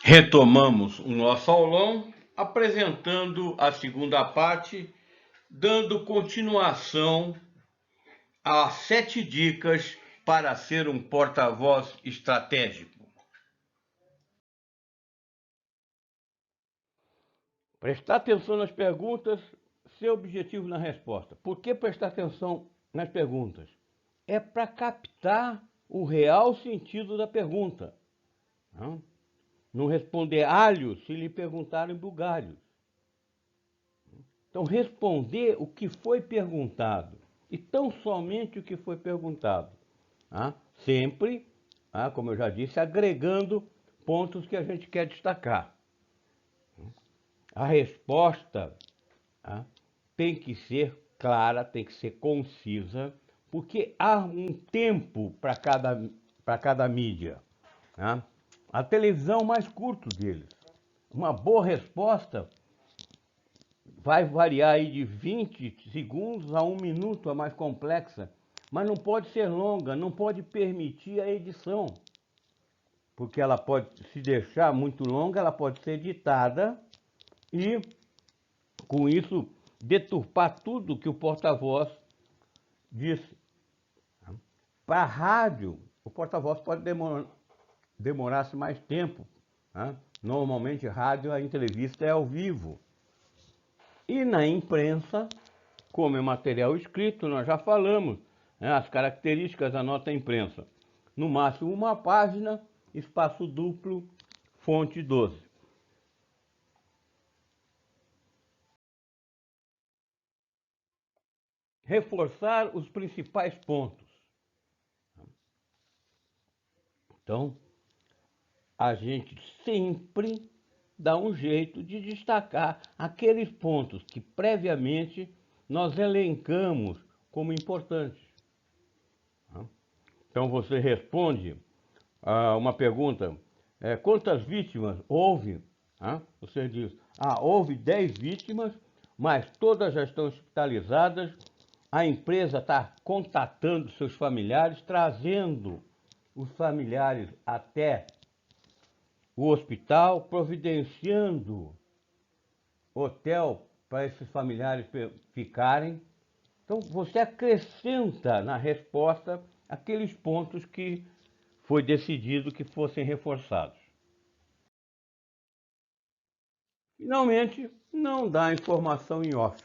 Retomamos o nosso aulão, apresentando a segunda parte, dando continuação às 7 dicas para ser um porta-voz estratégico. Prestar atenção nas perguntas, ser objetivo na resposta. Por que prestar atenção nas perguntas? É para captar o real sentido da pergunta. Não responder alhos se lhe perguntarem bugalhos. Então, responder o que foi perguntado, e tão somente o que foi perguntado. Sempre, como eu já disse, agregando pontos que a gente quer destacar. A resposta tem que ser clara, tem que ser concisa, porque há um tempo para cada mídia. A televisão é o mais curto deles. Uma boa resposta vai variar aí de 20 segundos a 1 minuto, a mais complexa, mas não pode ser longa, não pode permitir a edição, porque ela pode, se deixar muito longa, ela pode ser editada e, com isso, deturpar tudo que o porta-voz disse. Para a rádio, o porta-voz pode demorar-se mais tempo. Normalmente, rádio, a entrevista é ao vivo. E na imprensa, como é material escrito, nós já falamos, as características da nota imprensa. No máximo uma página, espaço duplo, fonte 12. Reforçar os principais pontos. Então, a gente sempre dá um jeito de destacar aqueles pontos que previamente nós elencamos como importantes. Então você responde a uma pergunta, quantas vítimas houve? Você diz, houve 10 vítimas, mas todas já estão hospitalizadas, a empresa está contatando seus familiares, trazendo os familiares até o hospital, providenciando hotel para esses familiares ficarem. Então, você acrescenta na resposta aqueles pontos que foi decidido que fossem reforçados. Finalmente, não dá informação em off.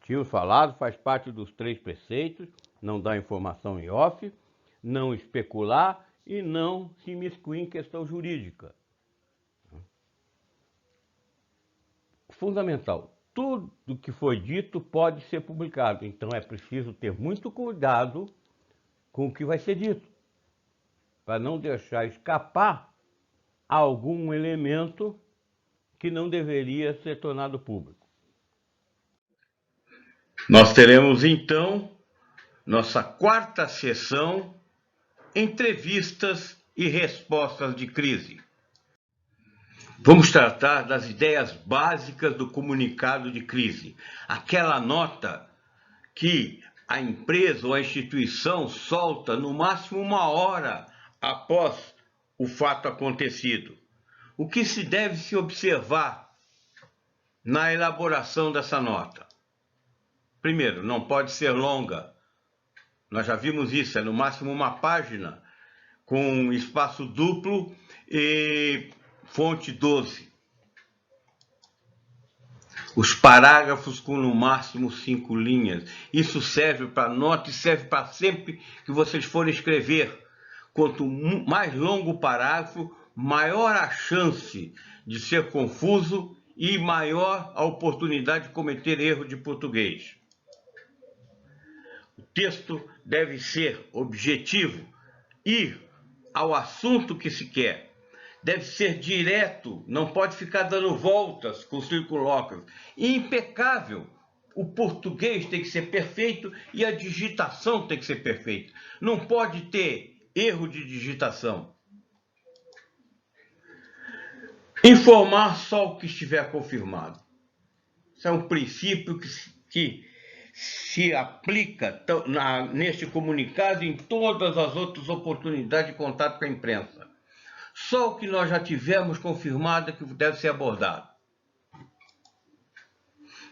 Tínhamos falado, faz parte dos 3 preceitos, não dá informação em off, não especular e não se imiscuir em questão jurídica. Fundamental, tudo que foi dito pode ser publicado, então é preciso ter muito cuidado com o que vai ser dito, para não deixar escapar algum elemento que não deveria ser tornado público. Nós teremos então nossa 4ª sessão, entrevistas e respostas de crise. Vamos tratar das ideias básicas do comunicado de crise, aquela nota que a empresa ou a instituição solta no máximo 1 hora após o fato acontecido. O que se deve se observar na elaboração dessa nota? Primeiro, não pode ser longa. Nós já vimos isso, é no máximo 1 página, com espaço duplo e fonte 12. Os parágrafos com no máximo 5 linhas. Isso serve para nota e serve para sempre que vocês forem escrever. Quanto mais longo o parágrafo, maior a chance de ser confuso e maior a oportunidade de cometer erro de português. O texto deve ser objetivo, ir ao assunto que se quer. Deve ser direto, não pode ficar dando voltas com circunlóquios. E impecável. O português tem que ser perfeito e a digitação tem que ser perfeita. Não pode ter erro de digitação. Informar só o que estiver confirmado. Isso é um princípio que se aplica neste comunicado e em todas as outras oportunidades de contato com a imprensa. só o que nós já tivemos confirmado que deve ser abordado.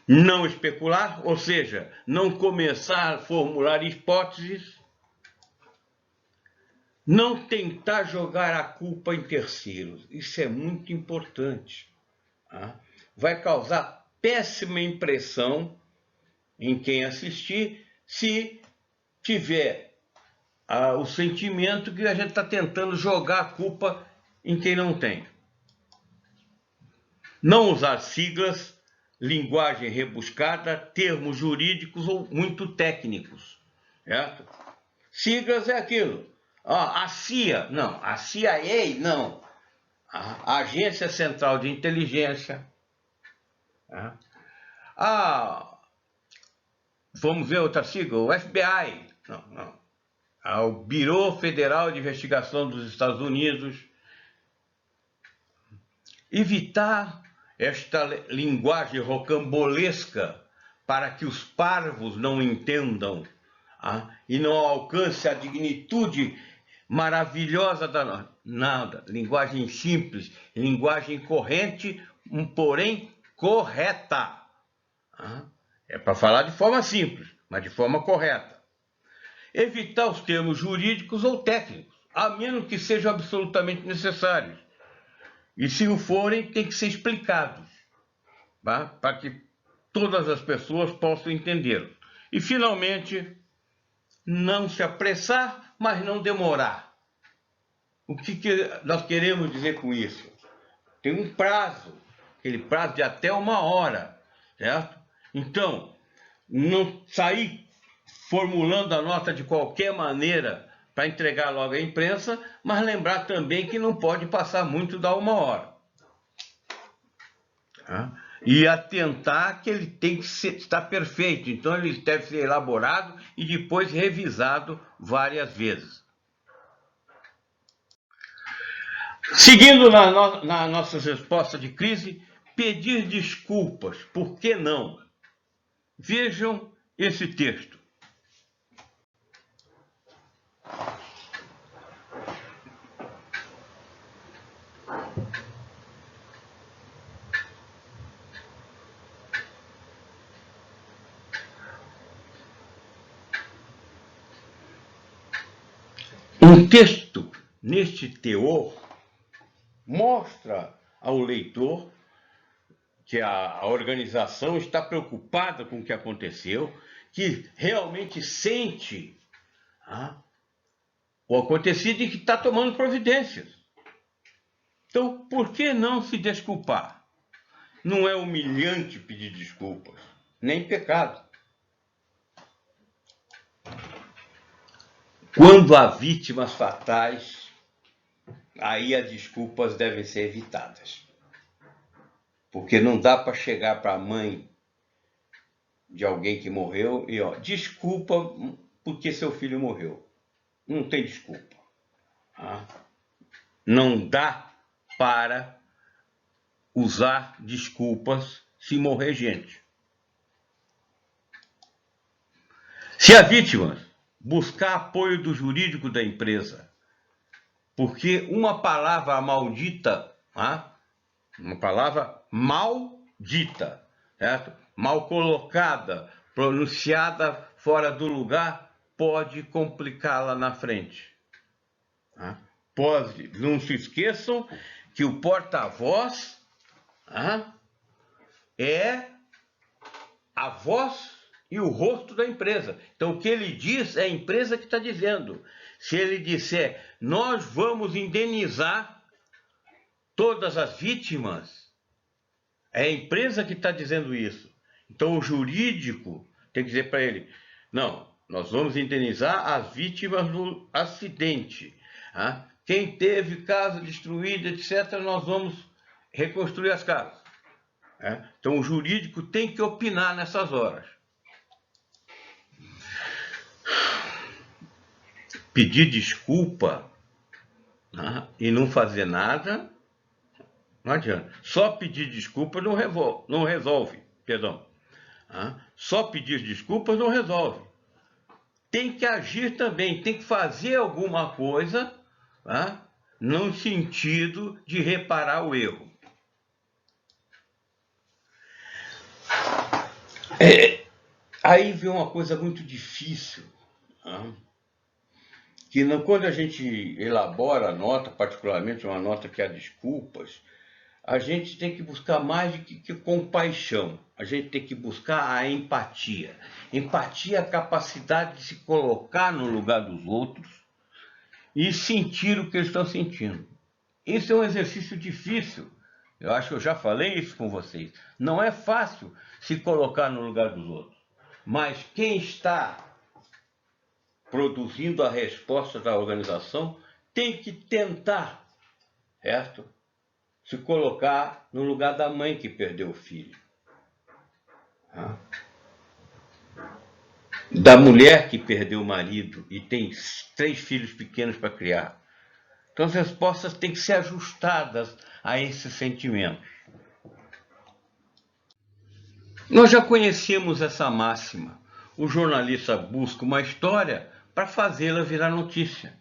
Não especular, ou seja, não começar a formular hipóteses, não tentar jogar a culpa em terceiros. Isso é muito importante. Tá? Vai causar péssima impressão em quem assistir se tiver o sentimento que a gente está tentando jogar a culpa em quem não tem. Não usar siglas, linguagem rebuscada, termos jurídicos ou muito técnicos. Certo? Siglas é aquilo. A CIA, não. A CIA, não. A Agência Central de Inteligência. Vamos ver outra sigla, o FBI. Não. O Bureau Federal de Investigação dos Estados Unidos. Evitar esta linguagem rocambolesca para que os parvos não entendam e não alcance a dignitude maravilhosa da nada. Linguagem simples, linguagem corrente, porém correta. É para falar de forma simples, mas de forma correta. Evitar os termos jurídicos ou técnicos, a menos que sejam absolutamente necessários. E se o forem, tem que ser explicados, tá? Para que todas as pessoas possam entendê-los. E, finalmente, não se apressar, mas não demorar. O que nós queremos dizer com isso? Tem um prazo, aquele prazo de até 1 hora, certo? Então, não sair formulando a nota de qualquer maneira para entregar logo à imprensa, mas lembrar também que não pode passar muito da 1 hora. E atentar que ele tem que estar perfeito, então ele deve ser elaborado e depois revisado várias vezes. Seguindo na nossa resposta de crise, pedir desculpas, por que não? Vejam esse texto. Um texto neste teor mostra ao leitor que a organização está preocupada com o que aconteceu, que realmente sente o acontecido e que está tomando providências. Então, por que não se desculpar? Não é humilhante pedir desculpas, nem pecado. Quando há vítimas fatais, aí as desculpas devem ser evitadas. Porque não dá para chegar para a mãe de alguém que morreu e, desculpa porque seu filho morreu. Não tem desculpa. Não dá para usar desculpas se morrer gente. Se a vítima buscar apoio do jurídico da empresa, porque uma palavra maldita, uma palavra maldita, certo? Mal colocada, pronunciada fora do lugar, pode complicá-la na frente. Pode, não se esqueçam que o porta-voz é a voz e o rosto da empresa. Então, o que ele diz é a empresa que está dizendo. Se ele disser, nós vamos indenizar todas as vítimas, é a empresa que está dizendo isso. Então, o jurídico tem que dizer para ele, não, nós vamos indenizar as vítimas do acidente. Quem teve casa destruída, etc., nós vamos reconstruir as casas. Então, o jurídico tem que opinar nessas horas. Pedir desculpa e não fazer nada, não adianta. Só pedir desculpa não resolve. Perdão. Só pedir desculpas não resolve. Tem que agir também, tem que fazer alguma coisa no sentido de reparar o erro. Aí vem uma coisa muito difícil, né? Que quando a gente elabora a nota, particularmente uma nota que há desculpas, a gente tem que buscar mais do que compaixão. A gente tem que buscar a empatia. Empatia é a capacidade de se colocar no lugar dos outros e sentir o que eles estão sentindo. Isso é um exercício difícil. Eu acho que eu já falei isso com vocês. Não é fácil se colocar no lugar dos outros. Mas quem está produzindo a resposta da organização tem que tentar, certo? Se colocar no lugar da mãe que perdeu o filho, da mulher que perdeu o marido e tem 3 filhos pequenos para criar. Então as respostas têm que ser ajustadas a esses sentimentos. Nós já conhecemos essa máxima. O jornalista busca uma história para fazê-la virar notícia.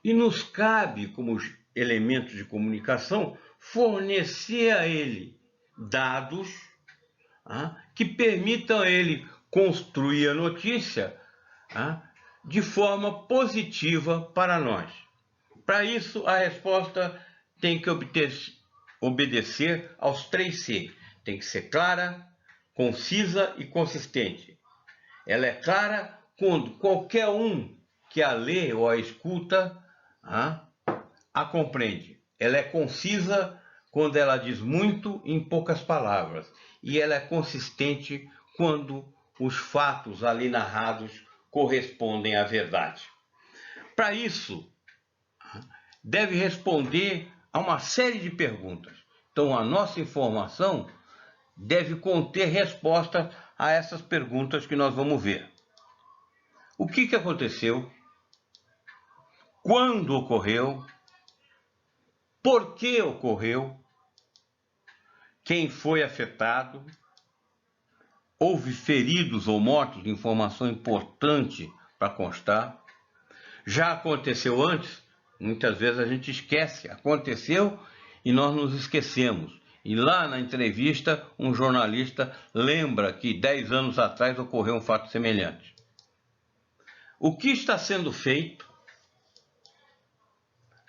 E nos cabe, como elementos de comunicação, fornecer a ele dados que permitam a ele construir a notícia de forma positiva para nós. Para isso, a resposta tem que obedecer aos 3 C. Tem que ser clara, concisa e consistente. Ela é clara quando qualquer um que a lê ou a escuta a compreende. Ela é concisa quando ela diz muito em poucas palavras. E ela é consistente quando os fatos ali narrados correspondem à verdade. Para isso, deve responder a uma série de perguntas. Então, a nossa informação deve conter resposta a essas perguntas que nós vamos ver. O que aconteceu? Quando ocorreu? Por que ocorreu? Quem foi afetado? Houve feridos ou mortos? Informação importante para constar. Já aconteceu antes? Muitas vezes a gente esquece. Aconteceu e nós nos esquecemos. E lá na entrevista, um jornalista lembra que 10 anos atrás ocorreu um fato semelhante. O que está sendo feito?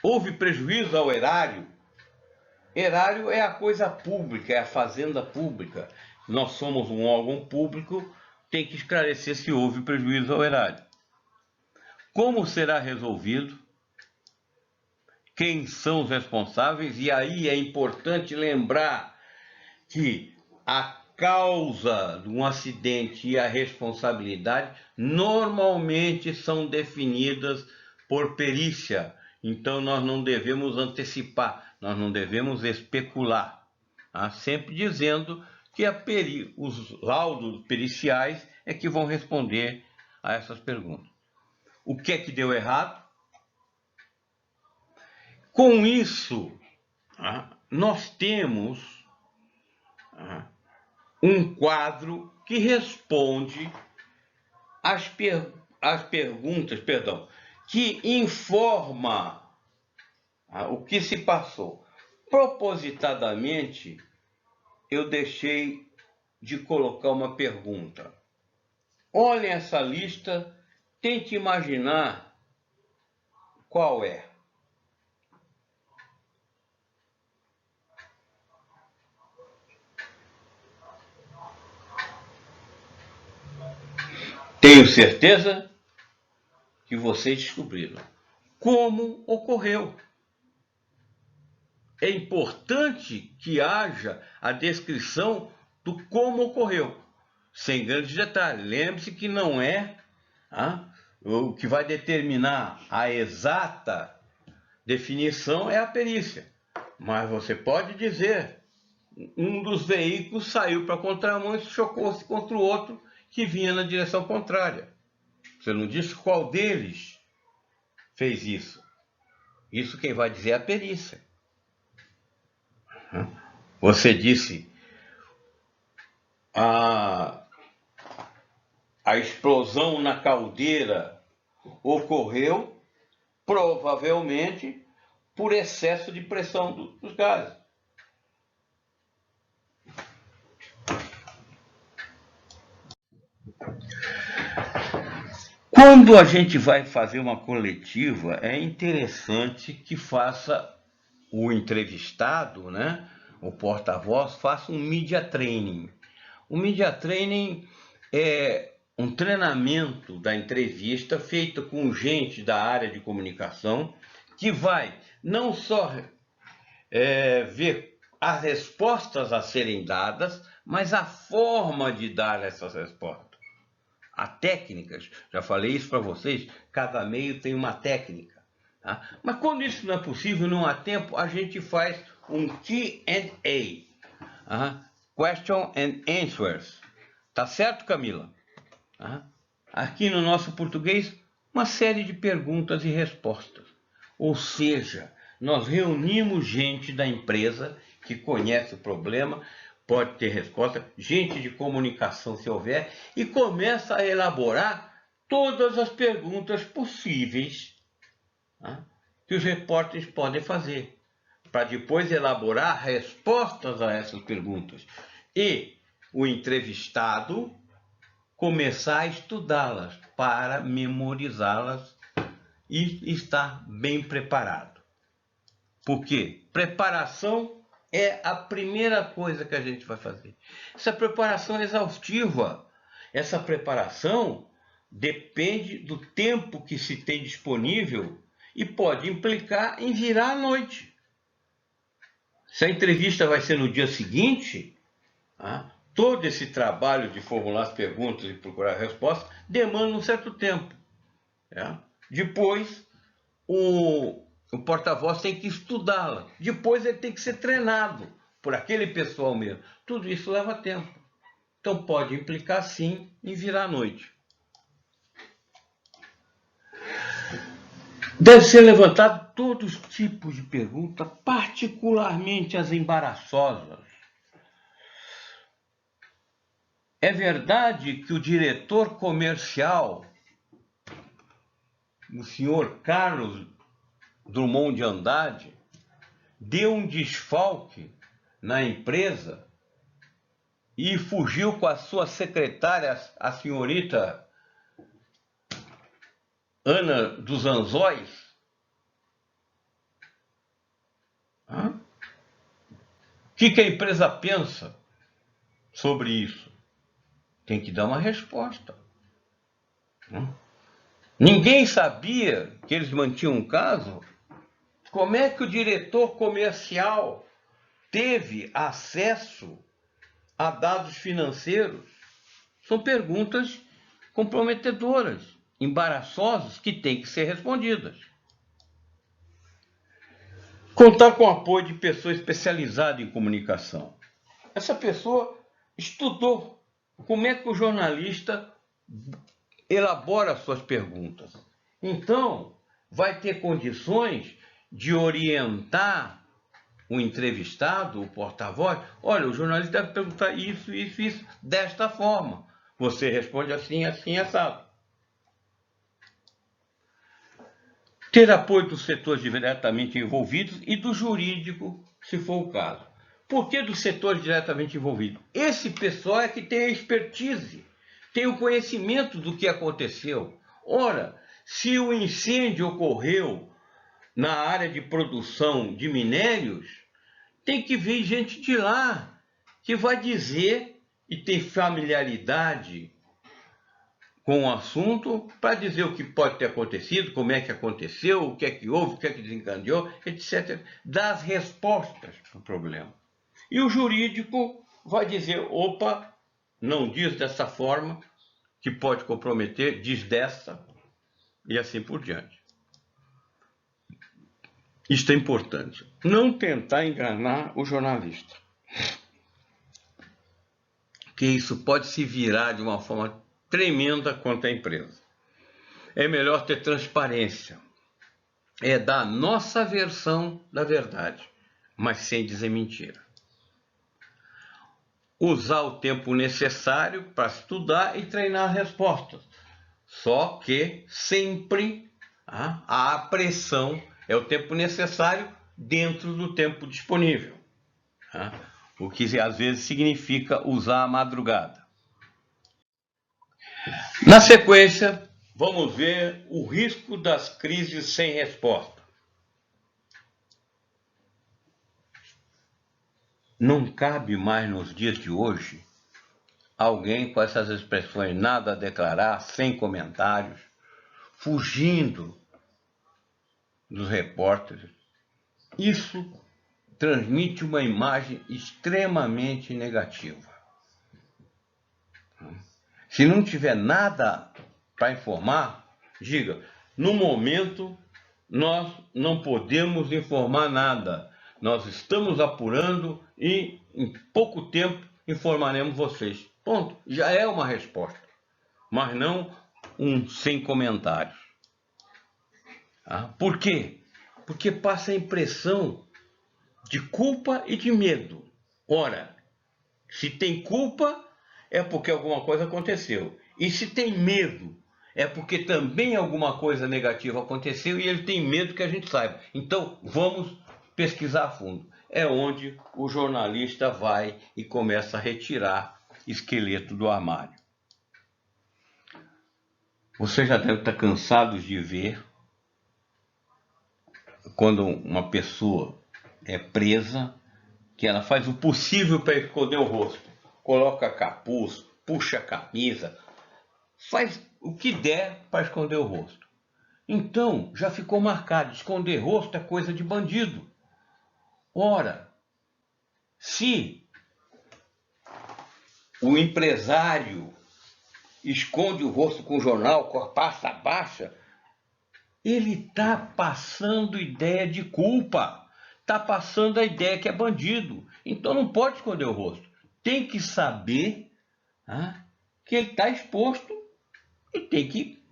Houve prejuízo ao erário? Erário é a coisa pública, é a fazenda pública. Nós somos um órgão público, tem que esclarecer se houve prejuízo ao erário. Como será resolvido? Quem são os responsáveis? E aí é importante lembrar que a causa de um acidente e a responsabilidade normalmente são definidas por perícia. Então nós não devemos antecipar, nós não devemos especular. Sempre dizendo que os laudos periciais é que vão responder a essas perguntas. O que é que deu errado? Com isso, nós temos um quadro que responde às perguntas, que informa o que se passou. Propositadamente, eu deixei de colocar uma pergunta. Olhem essa lista, tente imaginar qual é. Tenho certeza que vocês descobriram como ocorreu. É importante que haja a descrição do como ocorreu, sem grandes detalhes. Lembre-se que não é o que vai determinar a exata definição é a perícia. Mas você pode dizer, um dos veículos saiu para a contramão e chocou-se contra o outro que vinha na direção contrária. Você não disse qual deles fez isso. Isso quem vai dizer é a perícia. Você disse a explosão na caldeira ocorreu provavelmente por excesso de pressão dos gases. Quando a gente vai fazer uma coletiva, é interessante que faça o entrevistado, né, o porta-voz, faça um media training. O media training é um treinamento da entrevista feito com gente da área de comunicação que vai não só ver as respostas a serem dadas, mas a forma de dar essas respostas. Há técnicas, já falei isso para vocês, cada meio tem uma técnica. Tá? Mas quando isso não é possível, não há tempo, a gente faz um Q&A, Question and Answers. Tá certo, Camila? Aqui no nosso português, uma série de perguntas e respostas. Ou seja, nós reunimos gente da empresa que conhece o problema, pode ter resposta, gente de comunicação se houver, e começa a elaborar todas as perguntas possíveis que os repórteres podem fazer, para depois elaborar respostas a essas perguntas. E o entrevistado começar a estudá-las para memorizá-las e estar bem preparado. Por quê? Preparação é a primeira coisa que a gente vai fazer. Essa preparação é exaustiva. Essa preparação depende do tempo que se tem disponível e pode implicar em virar à noite. Se a entrevista vai ser no dia seguinte, todo esse trabalho de formular as perguntas e procurar a resposta demanda um certo tempo. Depois, o porta-voz tem que estudá-la. Depois ele tem que ser treinado por aquele pessoal mesmo. Tudo isso leva tempo. Então pode implicar sim em virar à noite. Deve ser levantado todos os tipos de perguntas, particularmente as embaraçosas. É verdade que o diretor comercial, o senhor Carlos Drummond de Andrade, deu um desfalque na empresa e fugiu com a sua secretária, a senhorita Ana dos Anzóis? O que a empresa pensa sobre isso? Tem que dar uma resposta. Ninguém sabia que eles mantinham um caso. Como é que o diretor comercial teve acesso a dados financeiros? São perguntas comprometedoras, embaraçosas, que têm que ser respondidas. Contar com o apoio de pessoa especializada em comunicação. Essa pessoa estudou como é que o jornalista elabora suas perguntas. Então, vai ter condições de orientar o entrevistado, o porta-voz. Olha, o jornalista deve perguntar isso, desta forma. Você responde assim, assim, assado. Ter apoio dos setores diretamente envolvidos e do jurídico, se for o caso. Por que dos setores diretamente envolvidos? Esse pessoal é que tem a expertise, tem o conhecimento do que aconteceu. Ora, se o incêndio ocorreu na área de produção de minérios, tem que vir gente de lá que vai dizer e tem familiaridade com o assunto para dizer o que pode ter acontecido, como é que aconteceu, o que é que houve, o que é que desencadeou, etc. Dar as respostas para o problema. E o jurídico vai dizer, opa, não diz dessa forma, que pode comprometer, diz dessa, e assim por diante. Isto é importante. Não tentar enganar o jornalista. Que isso pode se virar de uma forma tremenda contra a empresa. É melhor ter transparência. É dar a nossa versão da verdade, mas sem dizer mentira. Usar o tempo necessário para estudar e treinar respostas. Só que sempre há a pressão É o tempo necessário dentro do tempo disponível. Tá? O que às vezes significa usar a madrugada. Na sequência, vamos ver o risco das crises sem resposta. Não cabe mais nos dias de hoje alguém com essas expressões nada a declarar, sem comentários, fugindo dos repórteres. Isso transmite uma imagem extremamente negativa. Se não tiver nada para informar, diga, no momento nós não podemos informar nada. Nós estamos apurando e em pouco tempo informaremos vocês. Ponto. Já é uma resposta, mas não um sem comentários. Por quê? Porque passa a impressão de culpa e de medo. Ora, se tem culpa, é porque alguma coisa aconteceu. E se tem medo, é porque também alguma coisa negativa aconteceu e ele tem medo que a gente saiba. Então, vamos pesquisar a fundo. É onde o jornalista vai e começa a retirar esqueleto do armário. Você já deve estar cansado de ver quando uma pessoa é presa, que ela faz o possível para esconder o rosto. Coloca capuz, puxa a camisa, faz o que der para esconder o rosto. Então, já ficou marcado, esconder rosto é coisa de bandido. Ora, se o empresário esconde o rosto com o jornal, com a pasta baixa, ele está passando ideia de culpa, está passando a ideia que é bandido. Então não pode esconder o rosto. Tem que saber que ele está exposto e tem que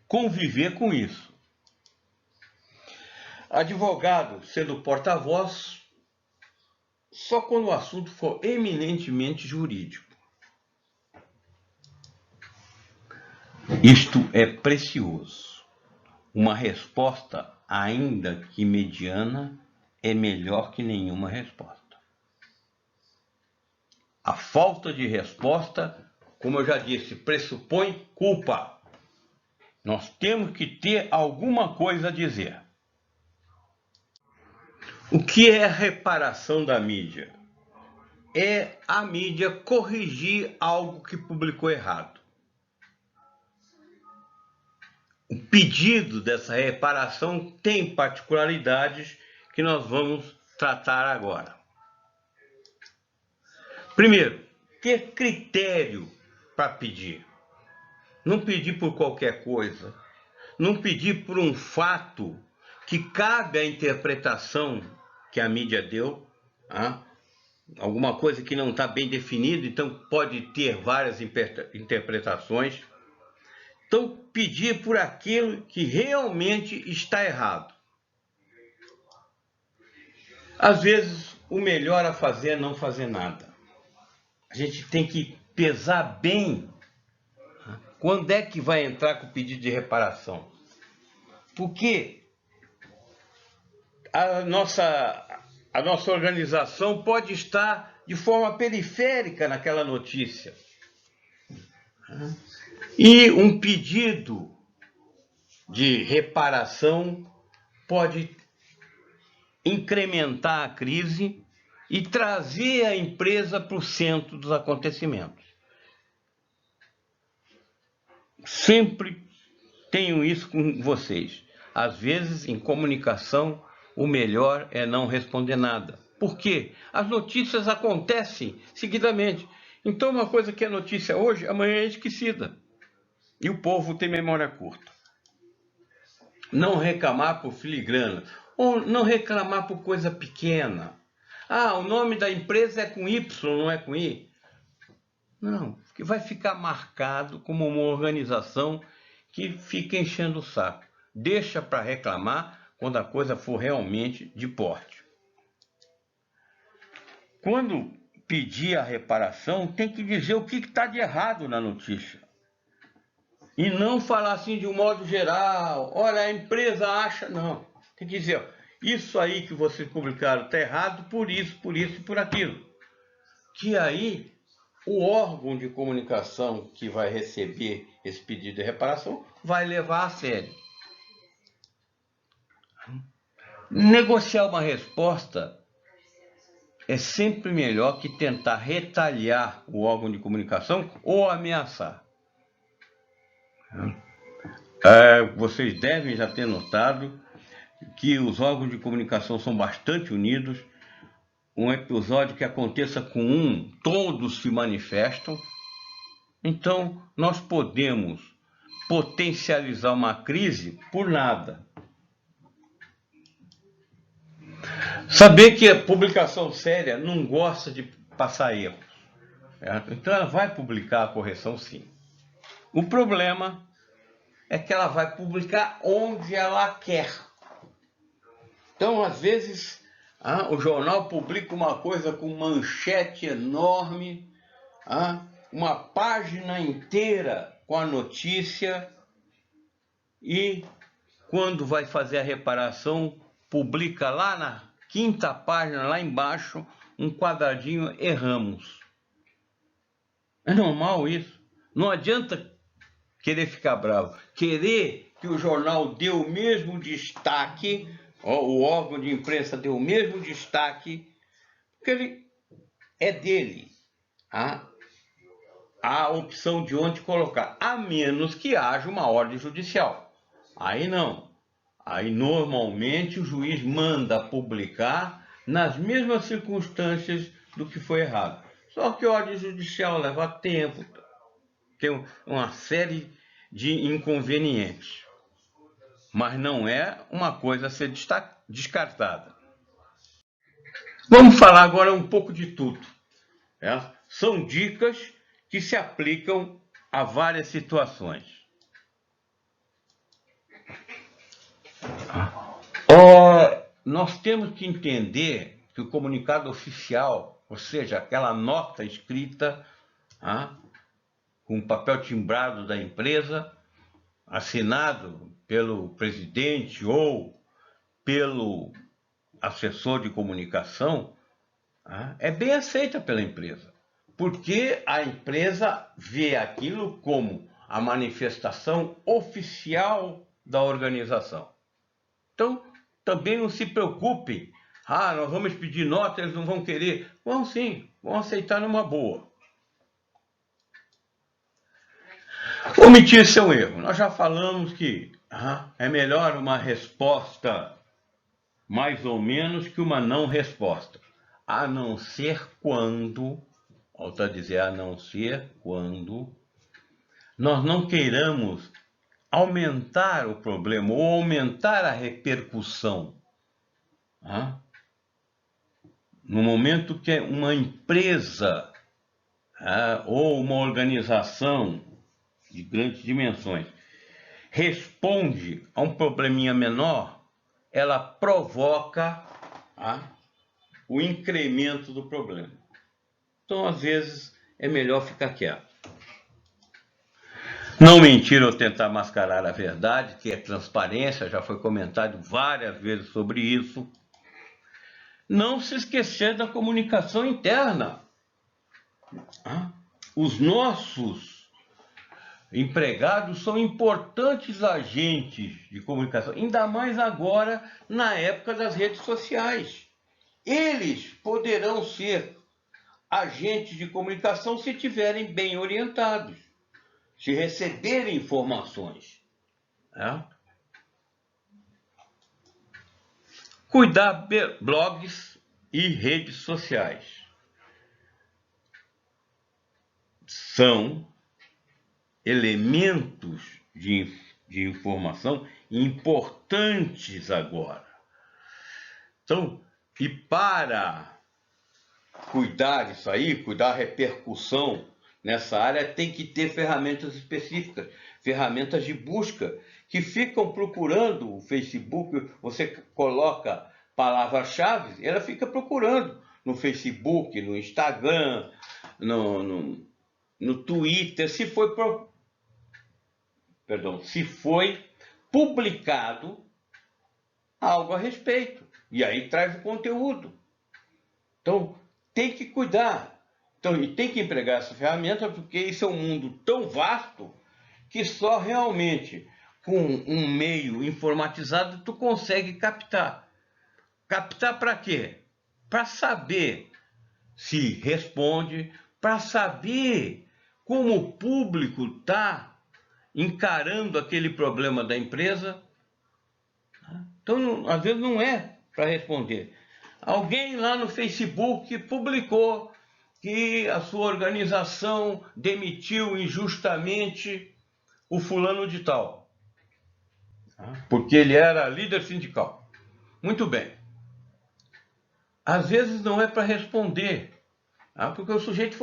conviver com isso. Advogado sendo porta-voz só quando o assunto for eminentemente jurídico. Isto é precioso. Uma resposta, ainda que mediana, é melhor que nenhuma resposta. A falta de resposta, como eu já disse, pressupõe culpa. Nós temos que ter alguma coisa a dizer. O que é a reparação da mídia? É a mídia corrigir algo que publicou errado. O pedido dessa reparação tem particularidades que nós vamos tratar agora. Primeiro, ter critério para pedir. Não pedir por qualquer coisa. Não pedir por um fato que cabe à interpretação que a mídia deu. Alguma coisa que não está bem definida, então pode ter várias interpretações. Então, pedir por aquilo que realmente está errado. Às vezes, o melhor a fazer é não fazer nada. A gente tem que pesar bem quando é que vai entrar com o pedido de reparação. Porque a nossa organização pode estar de forma periférica naquela notícia. E um pedido de reparação pode incrementar a crise e trazer a empresa para o centro dos acontecimentos. Sempre tenho isso com vocês. Às vezes, em comunicação, o melhor é não responder nada. Por quê? As notícias acontecem seguidamente. Então, uma coisa que é notícia hoje, amanhã é esquecida. E o povo tem memória curta. Não reclamar por filigrana. Ou não reclamar por coisa pequena. O nome da empresa é com Y, não é com I. Não, que vai ficar marcado como uma organização que fica enchendo o saco. Deixa para reclamar quando a coisa for realmente de porte. Quando pedir a reparação, tem que dizer o que está de errado na notícia. E não falar assim de um modo geral. Olha, a empresa acha... Não. Tem que dizer, ó, isso aí que vocês publicaram está errado por isso e por aquilo. Que aí o órgão de comunicação que vai receber esse pedido de reparação vai levar a sério. Negociar uma resposta é sempre melhor que tentar retalhar o órgão de comunicação ou ameaçar. Vocês devem já ter notado que os órgãos de comunicação são bastante unidos. Um episódio que aconteça com um, todos se manifestam. Então, nós podemos potencializar uma crise por nada. Saber que a publicação séria não gosta de passar erros. Então, ela vai publicar a correção sim. O problema é que ela vai publicar onde ela quer. Então, às vezes, o jornal publica uma coisa com manchete enorme, uma página inteira com a notícia, e quando vai fazer a reparação, publica lá na 5ª página, lá embaixo, um quadradinho "erramos". É normal isso. Não adianta querer ficar bravo. Querer que o jornal dê o mesmo destaque, o órgão de imprensa dê o mesmo destaque, porque ele é dele. A opção de onde colocar, a menos que haja uma ordem judicial. Aí não. Aí normalmente o juiz manda publicar nas mesmas circunstâncias do que foi errado. Só que a ordem judicial leva tempo, tem uma série de inconvenientes. Mas não é uma coisa a ser descartada. Vamos falar agora um pouco de tudo. São dicas que se aplicam a várias situações. Nós temos que entender que o comunicado oficial, ou seja, aquela nota escrita com papel timbrado da empresa, assinado pelo presidente ou pelo assessor de comunicação, é bem aceita pela empresa, porque a empresa vê aquilo como a manifestação oficial da organização. Então, também não se preocupem. Nós vamos pedir nota, eles não vão querer. Vão sim, vão aceitar numa boa. Omitir seu erro. Nós já falamos que é melhor uma resposta mais ou menos que uma não resposta. A não ser quando, volto a dizer, a não ser quando nós não queiramos aumentar o problema ou aumentar a repercussão. No momento que uma empresa ou uma organização de grandes dimensões responde a um probleminha menor, ela provoca o incremento do problema. Então, às vezes, é melhor ficar quieto. Não mentir ou tentar mascarar a verdade, que é transparência, já foi comentado várias vezes sobre isso. Não se esquecer da comunicação interna. Os nossos empregados são importantes agentes de comunicação, ainda mais agora na época das redes sociais. Eles poderão ser agentes de comunicação se estiverem bem orientados, se receberem informações. Cuidar de blogs e redes sociais. São elementos de informação importantes agora. Então, e para cuidar disso aí, cuidar da repercussão nessa área, tem que ter ferramentas específicas, ferramentas de busca, que ficam procurando o Facebook. Você coloca palavras-chave, ela fica procurando no Facebook, no Instagram, no Twitter, se foi publicado algo a respeito. E aí traz o conteúdo. Então, tem que cuidar. Então, e tem que empregar essa ferramenta, porque isso é um mundo tão vasto que só realmente com um meio informatizado tu consegue captar. Captar para quê? Para saber se responde, para saber como o público está encarando aquele problema da empresa. Então, às vezes não é para responder. Alguém lá no Facebook publicou que a sua organização demitiu injustamente o fulano de tal, porque ele era líder sindical. Muito bem. Às vezes não é para responder, porque o sujeito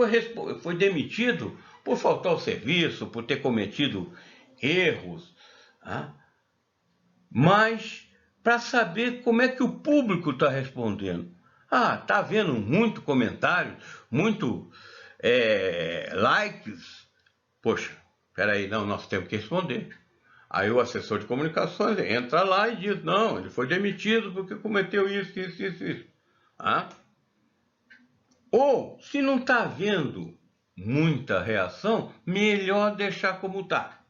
foi demitido por faltar ao serviço, por ter cometido erros, mas para saber como é que o público está respondendo. Está havendo muito comentário, muito likes. Poxa, peraí, não, nós temos que responder. Aí o assessor de comunicações entra lá e diz, não, ele foi demitido porque cometeu isso. Ou, se não está havendo muita reação, melhor deixar como está.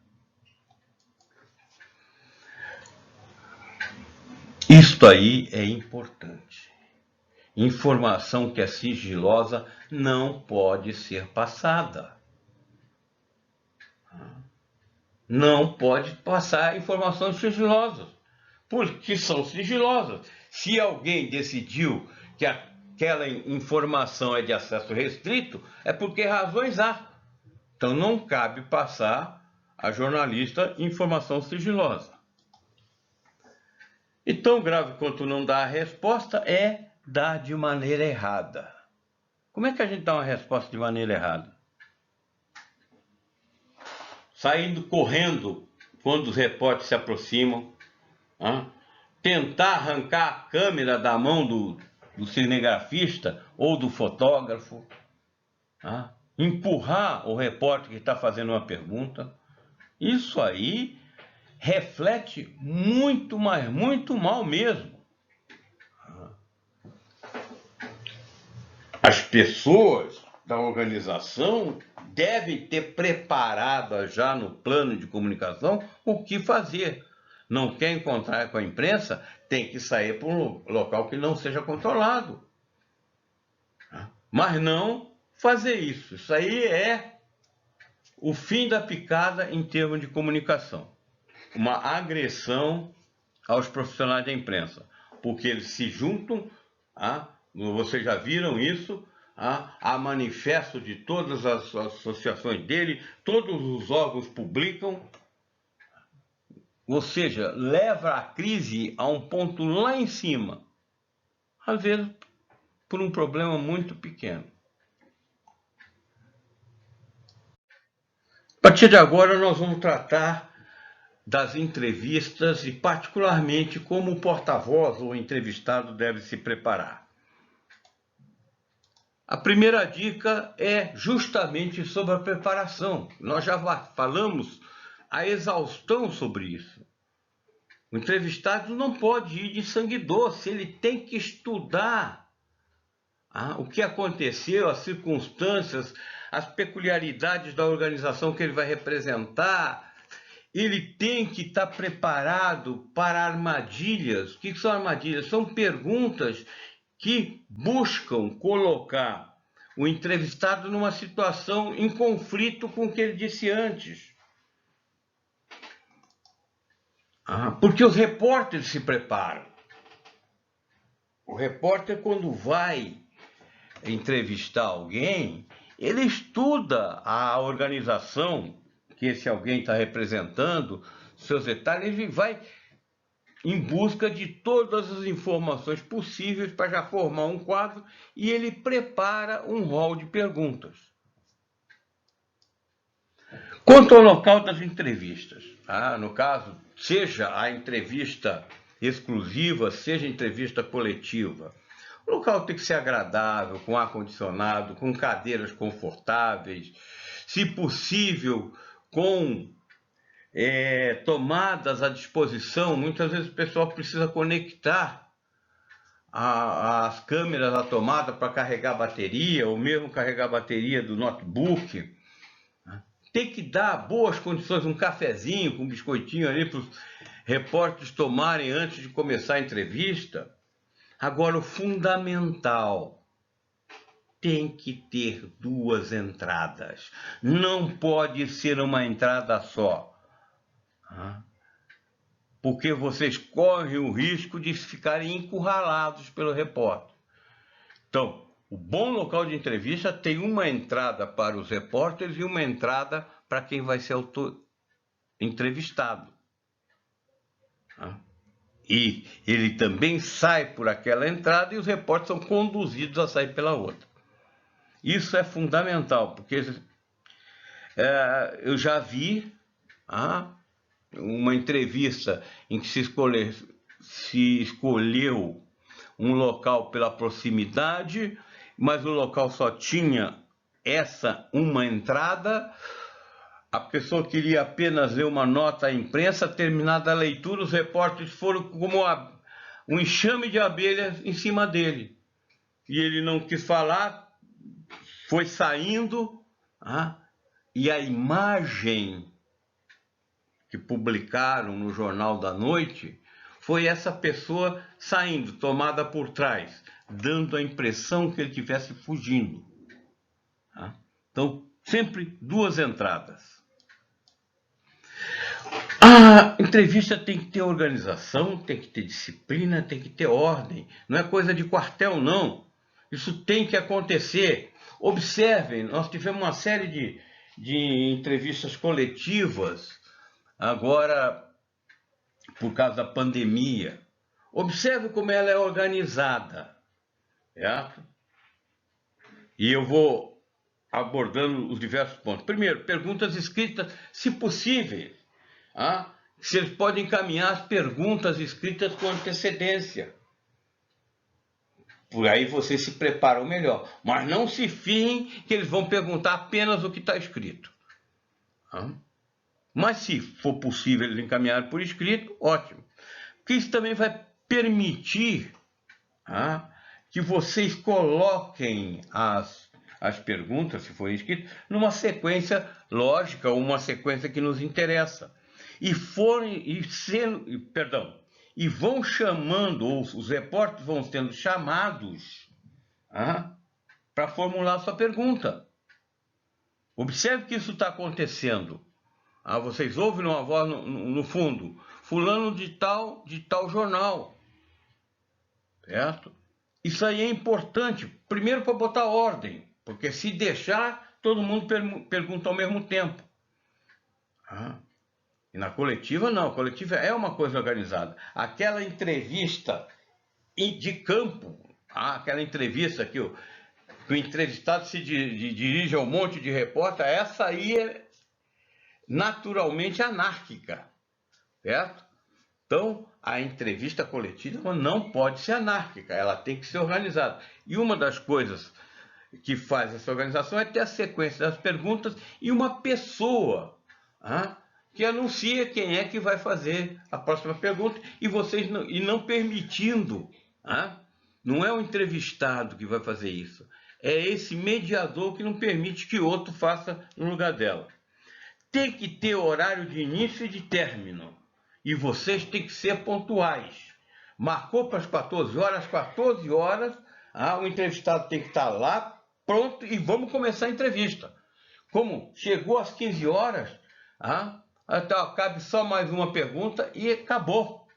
Isto aí é importante. Informação que é sigilosa não pode ser passada. Não pode passar informações sigilosas, porque são sigilosas. Se alguém decidiu que aquela informação é de acesso restrito, é porque razões há. Então não cabe passar a jornalista informação sigilosa. E tão grave quanto não dar a resposta é dar de maneira errada. Como é que a gente dá uma resposta de maneira errada? Saindo correndo quando os repórteres se aproximam, tentar arrancar a câmera da mão do cinegrafista ou do fotógrafo, empurrar o repórter que está fazendo uma pergunta. Isso aí reflete muito, mas muito mal mesmo. As pessoas da organização devem ter preparado já no plano de comunicação o que fazer. Não quer encontrar com a imprensa, tem que sair para um local que não seja controlado. Mas não fazer isso. Isso aí é o fim da picada em termos de comunicação. Uma agressão aos profissionais da imprensa, porque eles se juntam, vocês já viram isso, há manifesto de todas as associações dele, todos os órgãos publicam, ou seja, leva a crise a um ponto lá em cima, às vezes por um problema muito pequeno. A partir de agora nós vamos tratar das entrevistas e particularmente como o porta-voz ou entrevistado deve se preparar. A primeira dica é justamente sobre a preparação. Nós já falamos a exaustão sobre isso. O entrevistado não pode ir de sangue doce, ele tem que estudar o que aconteceu, as circunstâncias, as peculiaridades da organização que ele vai representar. Ele tem que estar preparado para armadilhas. O que são armadilhas? São perguntas que buscam colocar o entrevistado numa situação em conflito com o que ele disse antes. Porque os repórteres se preparam. O repórter, quando vai entrevistar alguém, ele estuda a organização que esse alguém está representando, seus detalhes, ele vai em busca de todas as informações possíveis para já formar um quadro e ele prepara um rol de perguntas. Quanto ao local das entrevistas, no caso, seja a entrevista exclusiva, seja a entrevista coletiva, o local tem que ser agradável, com ar-condicionado, com cadeiras confortáveis, se possível, com tomadas à disposição. Muitas vezes o pessoal precisa conectar as câmeras à tomada para carregar a bateria, ou mesmo carregar a bateria do notebook. Tem que dar boas condições, um cafezinho com um biscoitinho ali para os repórteres tomarem antes de começar a entrevista. Agora, o fundamental, tem que ter 2 entradas. Não pode ser uma entrada só. Porque vocês correm o risco de ficarem encurralados pelo repórter. Então, o bom local de entrevista tem uma entrada para os repórteres e uma entrada para quem vai ser entrevistado. E ele também sai por aquela entrada e os repórteres são conduzidos a sair pela outra. Isso é fundamental, porque eu já vi uma entrevista em que se escolheu um local pela proximidade, mas o local só tinha uma entrada. A pessoa queria apenas ler uma nota à imprensa. Terminada a leitura, os repórteres foram como um enxame de abelhas em cima dele. E ele não quis falar, foi saindo, e a imagem que publicaram no Jornal da Noite foi essa pessoa saindo, tomada por trás, dando a impressão que ele estivesse fugindo. Então, sempre 2 entradas. A entrevista tem que ter organização, tem que ter disciplina, tem que ter ordem. Não é coisa de quartel, não. Isso tem que acontecer. Observem, nós tivemos uma série de entrevistas coletivas, agora, por causa da pandemia. Observe como ela é organizada, certo? E eu vou abordando os diversos pontos. Primeiro, perguntas escritas, se possível. Se eles podem encaminhar as perguntas escritas com antecedência. Por aí vocês se preparam melhor. Mas não se fiem que eles vão perguntar apenas o que está escrito. Mas se for possível eles encaminharem por escrito, ótimo. Porque isso também vai permitir que vocês coloquem as perguntas, se forem escritas, numa sequência lógica, ou uma sequência que nos interessa. E vão chamando, ou os repórteres vão sendo chamados para formular sua pergunta. Observe que isso está acontecendo. Vocês ouvem uma voz no fundo, fulano de tal jornal, certo? Isso aí é importante, primeiro para botar ordem, porque se deixar, todo mundo pergunta ao mesmo tempo. E na coletiva não, a coletiva é uma coisa organizada. Aquela entrevista de campo, aquela entrevista que o entrevistado se dirige a um monte de repórter, essa aí é naturalmente anárquica, certo? Então, a entrevista coletiva não pode ser anárquica, ela tem que ser organizada. E uma das coisas que faz essa organização é ter a sequência das perguntas e uma pessoa que anuncia quem é que vai fazer a próxima pergunta e não permitindo, não é o entrevistado que vai fazer isso, é esse mediador que não permite que outro faça no lugar dela. Tem que ter horário de início e de término, e vocês têm que ser pontuais. Marcou para as 14 horas, o entrevistado tem que estar lá, pronto, e vamos começar a entrevista. Como chegou às 15 horas, então, cabe só mais uma pergunta e acabou.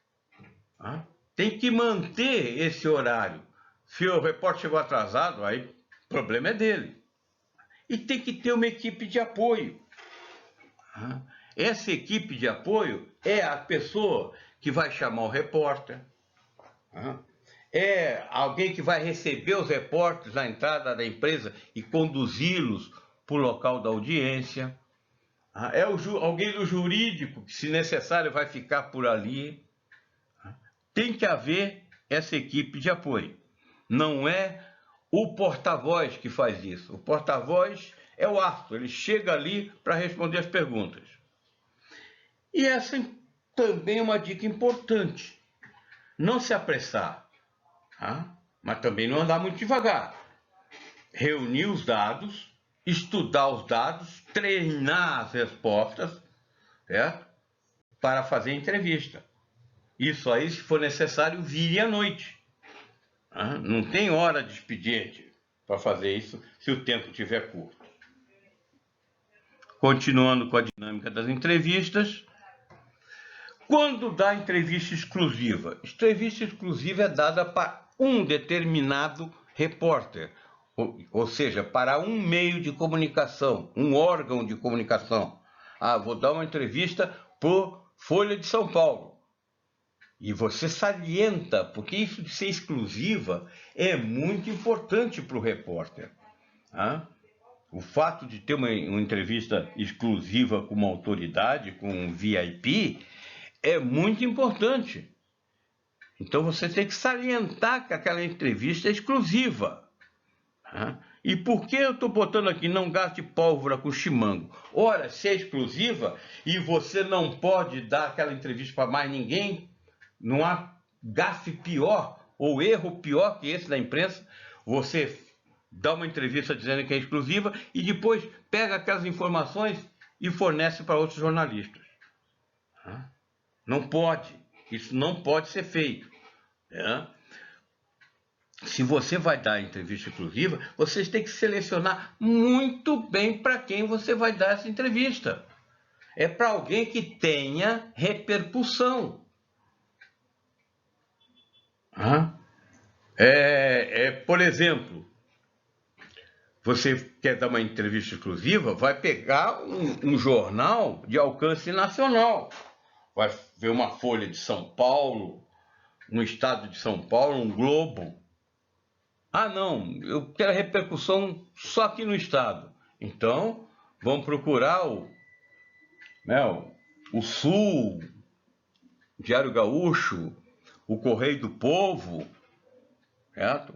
Tem que manter esse horário. Se o repórter chegou atrasado, aí o problema é dele. E tem que ter uma equipe de apoio. Essa equipe de apoio é a pessoa que vai chamar o repórter, é alguém que vai receber os repórteres na entrada da empresa e conduzi-los para o local da audiência, é alguém do jurídico que, se necessário, vai ficar por ali. Tem que haver essa equipe de apoio. Não é o porta-voz que faz isso. O porta-voz é o astro, ele chega ali para responder as perguntas. E essa também é uma dica importante. Não se apressar, tá? Mas também não andar muito devagar. Reunir os dados, estudar os dados, treinar as respostas, certo? Para fazer a entrevista. Isso aí, se for necessário, vire à noite. Tá? Não tem hora de expediente para fazer isso se o tempo estiver curto. Continuando com a dinâmica das entrevistas. Quando dá entrevista exclusiva? Entrevista exclusiva é dada para um determinado repórter, ou seja, para um meio de comunicação, um órgão de comunicação. Vou dar uma entrevista para Folha de São Paulo. E você salienta, porque isso de ser exclusiva é muito importante para o repórter. Tá? O fato de ter uma entrevista exclusiva com uma autoridade, com um VIP, é muito importante. Então você tem que salientar que aquela entrevista é exclusiva. Tá? E por que eu estou botando aqui não gaste pólvora com chimango? Ora, se é exclusiva e você não pode dar aquela entrevista para mais ninguém, não há gafe pior ou erro pior que esse da imprensa, você dá uma entrevista dizendo que é exclusiva e depois pega aquelas informações e fornece para outros jornalistas. Não pode, isso não pode ser feito. Se você vai dar entrevista exclusiva, vocês têm que selecionar muito bem para quem você vai dar essa entrevista. É para alguém que tenha repercussão. Por exemplo, você quer dar uma entrevista exclusiva, vai pegar um jornal de alcance nacional. Vai ver uma Folha de São Paulo, no estado de São Paulo, um Globo. Não, eu quero repercussão só aqui no estado. Então, vamos procurar o Sul, o Diário Gaúcho, o Correio do Povo, certo?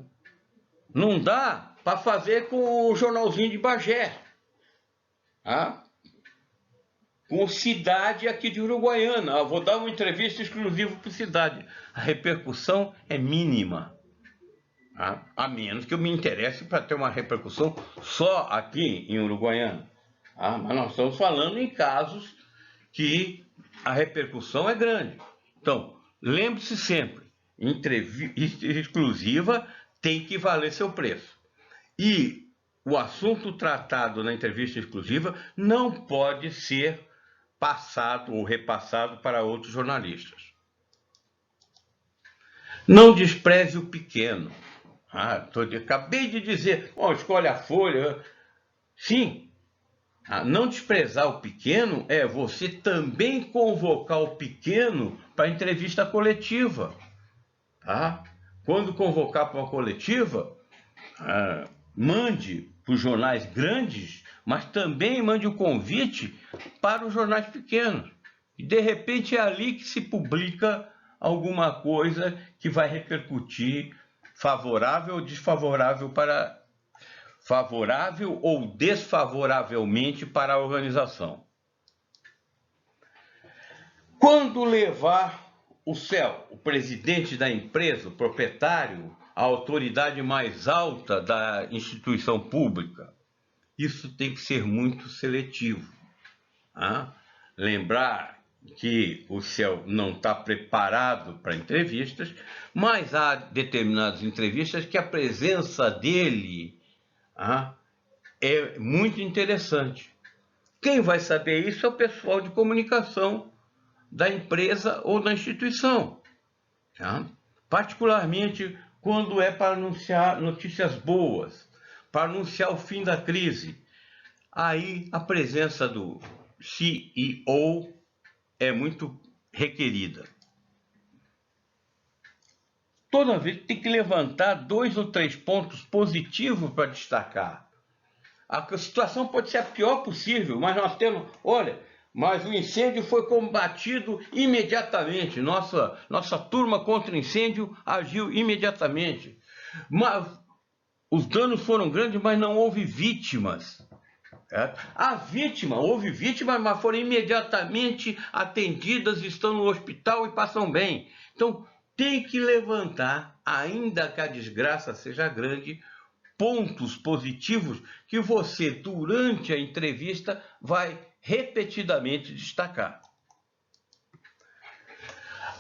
Não dá para fazer com o jornalzinho de Bagé, com Cidade aqui de Uruguaiana. Vou dar uma entrevista exclusiva para Cidade. A repercussão é mínima. A menos que eu me interesse para ter uma repercussão só aqui em Uruguaiana. Mas nós estamos falando em casos que a repercussão é grande. Então, lembre-se sempre, entrevista exclusiva tem que valer seu preço. E o assunto tratado na entrevista exclusiva não pode ser passado ou repassado para outros jornalistas. Não despreze o pequeno. Acabei de dizer, escolhe a Folha. Sim, não desprezar o pequeno é você também convocar o pequeno para entrevista coletiva. Quando convocar para uma coletiva, mande para os jornais grandes, mas também mande o convite para os jornais pequenos. E de repente é ali que se publica alguma coisa que vai repercutir favorável ou desfavorável favorável ou desfavoravelmente para a organização. Quando levar o CEL, o presidente da empresa, o proprietário, a autoridade mais alta da instituição pública, isso tem que ser muito seletivo. Lembrar que o CEL não está preparado para entrevistas, mas há determinadas entrevistas que a presença dele é muito interessante. Quem vai saber isso é o pessoal de comunicação da empresa ou da instituição. Particularmente quando é para anunciar notícias boas, para anunciar o fim da crise. Aí a presença do CEO é muito requerida. Toda vez tem que levantar 2 ou 3 pontos positivos para destacar. A situação pode ser a pior possível, mas nós temos, mas o incêndio foi combatido imediatamente. Nossa turma contra incêndio agiu imediatamente. Mas os danos foram grandes, mas não houve vítimas. A vítima, houve vítimas, mas foram imediatamente atendidas, estão no hospital e passam bem. Então, tem que levantar, ainda que a desgraça seja grande, pontos positivos que você, durante a entrevista, vai repetidamente destacar.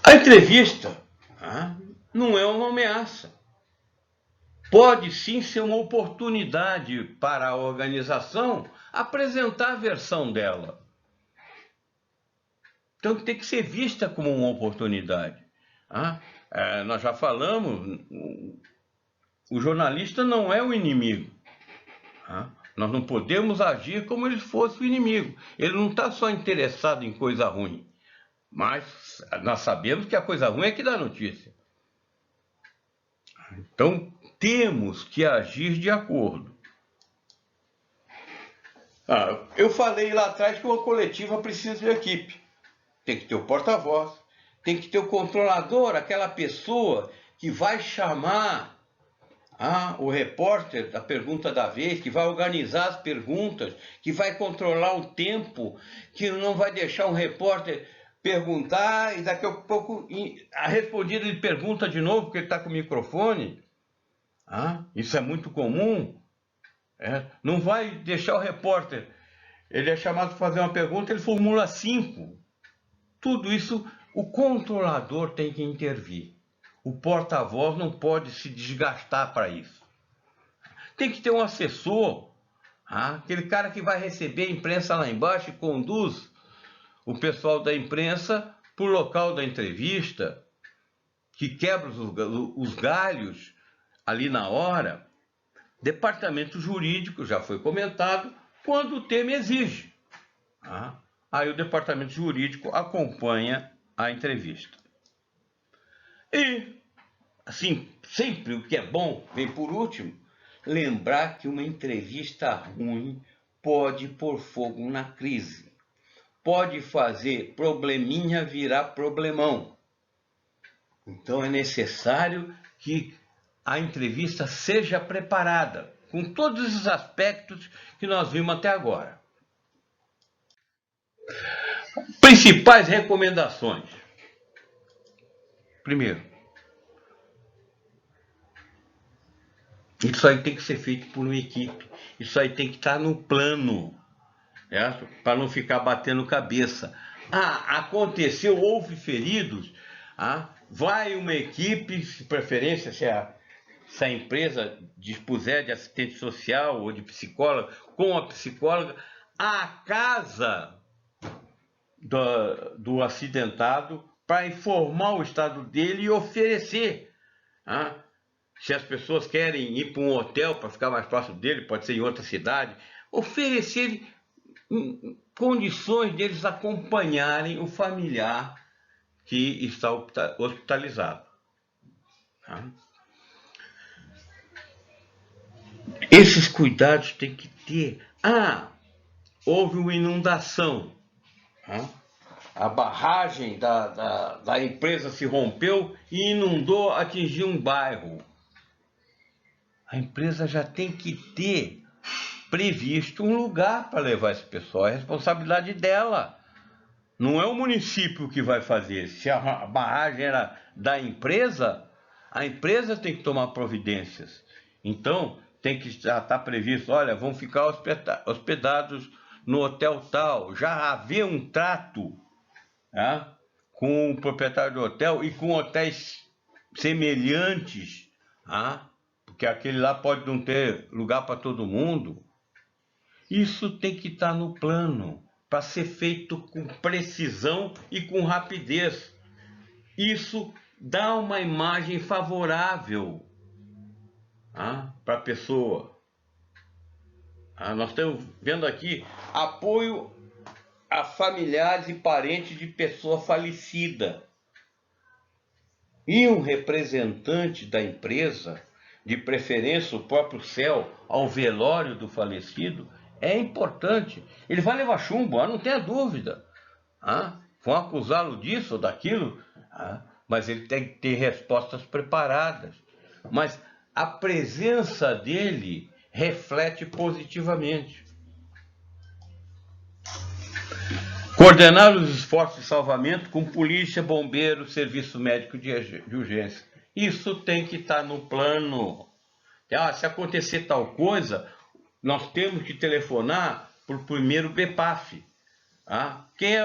A entrevista não é uma ameaça. Pode sim ser uma oportunidade para a organização apresentar a versão dela. Então tem que ser vista como uma oportunidade. Nós já falamos, o jornalista não é o inimigo. Nós não podemos agir como ele fosse o inimigo. Ele não está só interessado em coisa ruim. Mas nós sabemos que a coisa ruim é que dá notícia. Então, temos que agir de acordo. Eu falei lá atrás que uma coletiva precisa de equipe. Tem que ter o porta-voz, tem que ter o controlador, aquela pessoa que vai chamar o repórter da pergunta da vez, que vai organizar as perguntas, que vai controlar o tempo, que não vai deixar um repórter perguntar e daqui a pouco a respondida ele pergunta de novo porque ele está com o microfone. Isso é muito comum. Não vai deixar o repórter, ele é chamado para fazer uma pergunta, ele formula 5. Tudo isso o controlador tem que intervir. O porta-voz não pode se desgastar para isso. Tem que ter um assessor, aquele cara que vai receber a imprensa lá embaixo e conduz o pessoal da imprensa para o local da entrevista, que quebra os galhos ali na hora. Departamento jurídico, já foi comentado, quando o tema exige. Aí o departamento jurídico acompanha a entrevista. E, assim, sempre o que é bom vem por último, lembrar que uma entrevista ruim pode pôr fogo na crise. Pode fazer probleminha virar problemão. Então é necessário que a entrevista seja preparada, com todos os aspectos que nós vimos até agora. Principais recomendações. Primeiro, isso aí tem que ser feito por uma equipe. Isso aí tem que estar no plano, para não ficar batendo cabeça. Aconteceu, houve feridos, vai uma equipe, de preferência se a empresa dispuser de assistente social ou de psicóloga, com a psicóloga, à casa do acidentado para informar o estado dele e oferecer. Se as pessoas querem ir para um hotel para ficar mais próximo dele, pode ser em outra cidade, oferecer condições deles acompanharem o familiar que está hospitalizado. Esses cuidados tem que ter. Houve uma inundação. A barragem da empresa se rompeu e inundou, atingiu um bairro. A empresa já tem que ter previsto um lugar para levar esse pessoal. É responsabilidade dela. Não é o município que vai fazer. Se a barragem era da empresa, a empresa tem que tomar providências. Então, tem que já estar previsto, olha, vão ficar hospedados no hotel tal. Já haver um trato com o proprietário do hotel e com hotéis semelhantes, porque aquele lá pode não ter lugar para todo mundo. Isso tem que estar no plano, para ser feito com precisão e com rapidez. Isso dá uma imagem favorável para a pessoa. Nós estamos vendo aqui apoio a familiares e parentes de pessoa falecida. E um representante da empresa, de preferência o próprio CEL, ao velório do falecido, é importante. Ele vai levar chumbo, não tenha dúvida. Vão acusá-lo disso ou daquilo, mas ele tem que ter respostas preparadas. Mas a presença dele reflete positivamente. Coordenar os esforços de salvamento com polícia, bombeiro, serviço médico de urgência. Isso tem que estar no plano. Se acontecer tal coisa, nós temos que telefonar para o primeiro BPAF.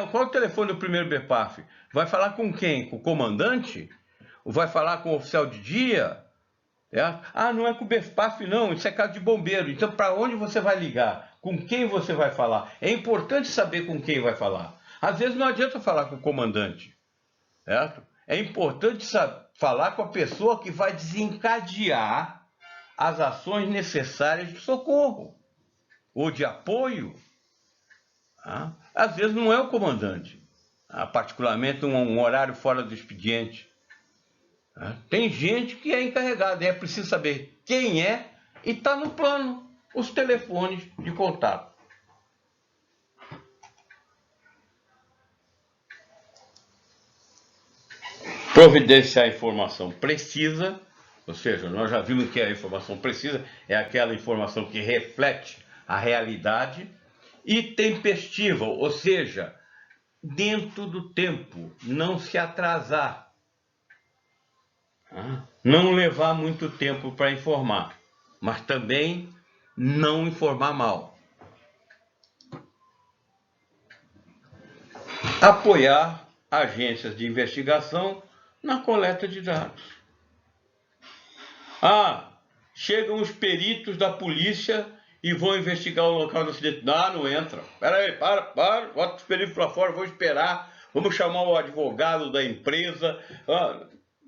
Qual é o telefone do primeiro BPAF? Vai falar com quem? Com o comandante? Ou vai falar com o oficial de dia? Não é com o BPAF não, isso é caso de bombeiro. Então para onde você vai ligar? Com quem você vai falar? É importante saber com quem vai falar. Às vezes não adianta falar com o comandante, certo? É importante falar com a pessoa que vai desencadear as ações necessárias de socorro ou de apoio. Às vezes não é o comandante, particularmente um horário fora do expediente. Tem gente que é encarregada, é preciso saber quem é e está no plano, os telefones de contato. Providenciar a informação precisa, ou seja, nós já vimos que a informação precisa é aquela informação que reflete a realidade, e tempestiva, ou seja, dentro do tempo, não se atrasar. Não levar muito tempo para informar, mas também não informar mal. Apoiar agências de investigação na coleta de dados. Chegam os peritos da polícia e vão investigar o local do acidente. Não entra. Peraí, para, bota os peritos para fora, vou esperar, vamos chamar o advogado da empresa.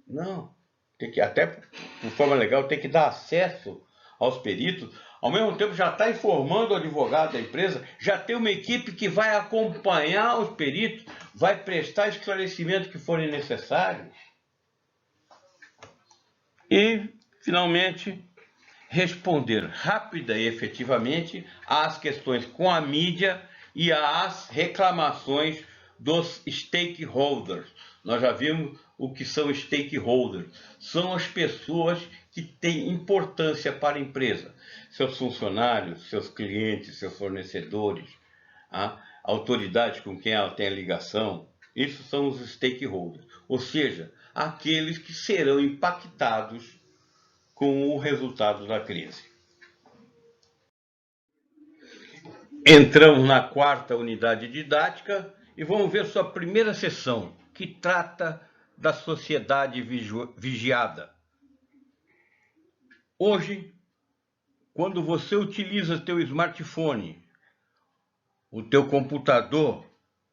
Não. Tem que, até de forma legal, tem que dar acesso aos peritos. Ao mesmo tempo já está informando o advogado da empresa, já tem uma equipe que vai acompanhar os peritos, vai prestar esclarecimentos que forem necessários. E, finalmente, responder rápida e efetivamente às questões com a mídia e às reclamações dos stakeholders. Nós já vimos o que são stakeholders. São as pessoas que têm importância para a empresa. Seus funcionários, seus clientes, seus fornecedores, autoridades com quem ela tem a ligação. Isso são os stakeholders. Ou seja, aqueles que serão impactados com o resultado da crise. Entramos na quarta unidade didática e vamos ver sua primeira sessão, que trata da sociedade vigiada. Hoje, quando você utiliza teu smartphone, o teu computador,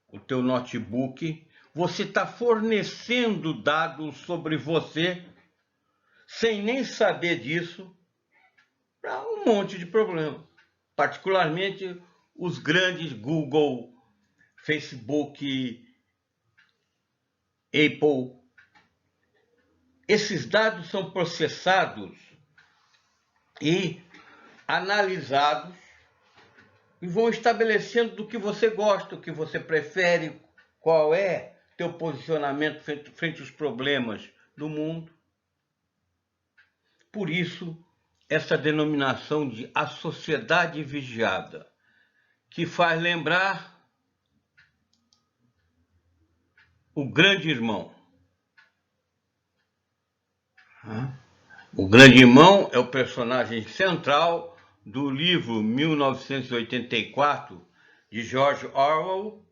o teu notebook, você está fornecendo dados sobre você, sem nem saber disso, para um monte de problemas. Particularmente os grandes Google, Facebook, Apple. Esses dados são processados e analisados e vão estabelecendo do que você gosta, o que você prefere, qual é teu posicionamento frente aos problemas do mundo. Por isso, essa denominação de a sociedade vigiada, que faz lembrar o grande irmão. O grande irmão é o personagem central do livro 1984 de George Orwell.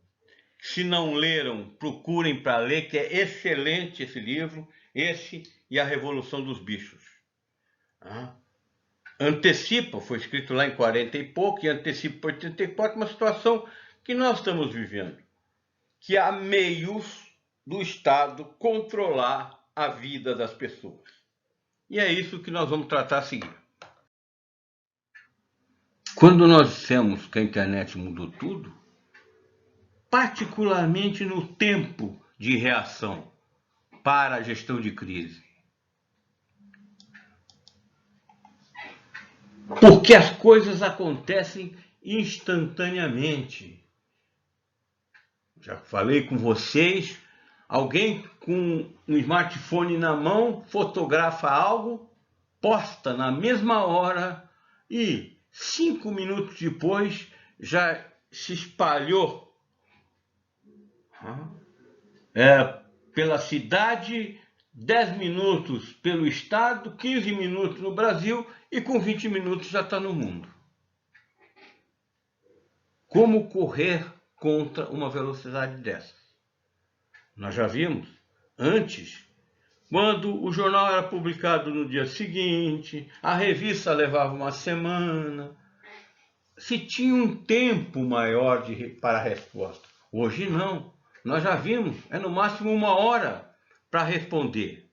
Se não leram, procurem para ler, que é excelente esse livro, esse e A Revolução dos Bichos. Antecipa, foi escrito lá em 40 e pouco, e antecipa 84, uma situação que nós estamos vivendo, que há meios do Estado controlar a vida das pessoas. E é isso que nós vamos tratar a seguir. Quando nós dissemos que a internet mudou tudo, particularmente no tempo de reação para a gestão de crise, porque as coisas acontecem instantaneamente. Já falei com vocês, alguém com um smartphone na mão fotografa algo, posta na mesma hora e 5 minutos depois já se espalhou Pela cidade, 10 minutos pelo estado, 15 minutos no Brasil e com 20 minutos já está no mundo. Como correr contra uma velocidade dessa? Nós já vimos antes, quando o jornal era publicado no dia seguinte, a revista levava uma semana, se tinha um tempo maior para a resposta. Hoje não. Nós já vimos, é no máximo 1 hora para responder.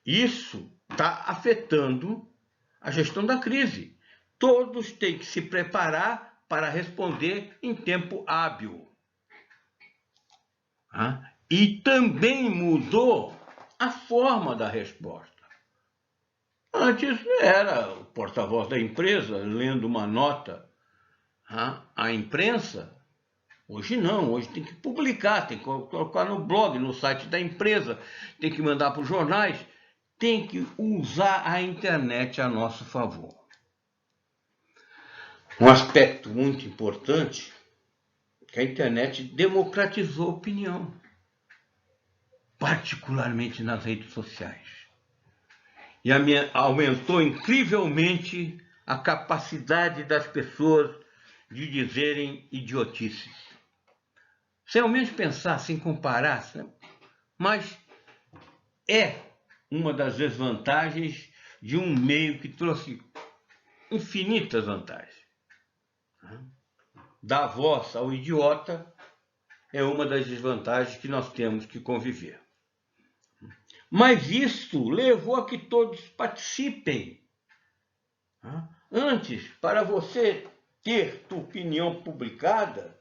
Isso está afetando a gestão da crise. Todos têm que se preparar para responder em tempo hábil. E também mudou a forma da resposta. Antes era o porta-voz da empresa lendo uma nota à imprensa. Hoje não, hoje tem que publicar, tem que colocar no blog, no site da empresa, tem que mandar para os jornais, tem que usar a internet a nosso favor. Um aspecto muito importante é que a internet democratizou a opinião, particularmente nas redes sociais. E aumentou incrivelmente a capacidade das pessoas de dizerem idiotices. Sem ao menos pensar, sem comparar, né? Mas é uma das desvantagens de um meio que trouxe infinitas vantagens. Dar voz ao idiota é uma das desvantagens que nós temos que conviver. Mas isso levou a que todos participem. Antes, para você ter tua opinião publicada,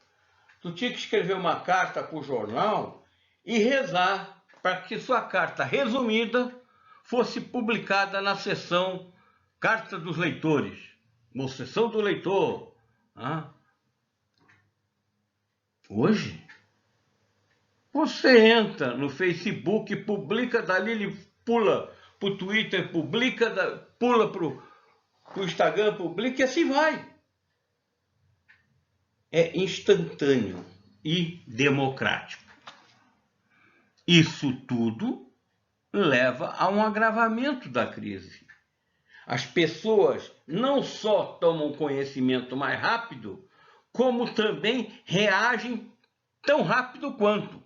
tu tinha que escrever uma carta para o jornal e rezar para que sua carta resumida fosse publicada na seção Carta dos Leitores, ou seção do leitor. Hoje, você entra no Facebook, publica, dali ele pula para o Twitter, publica, pula para o Instagram, publica e assim vai. É instantâneo e democrático. Isso tudo leva a um agravamento da crise. As pessoas não só tomam conhecimento mais rápido, como também reagem tão rápido quanto.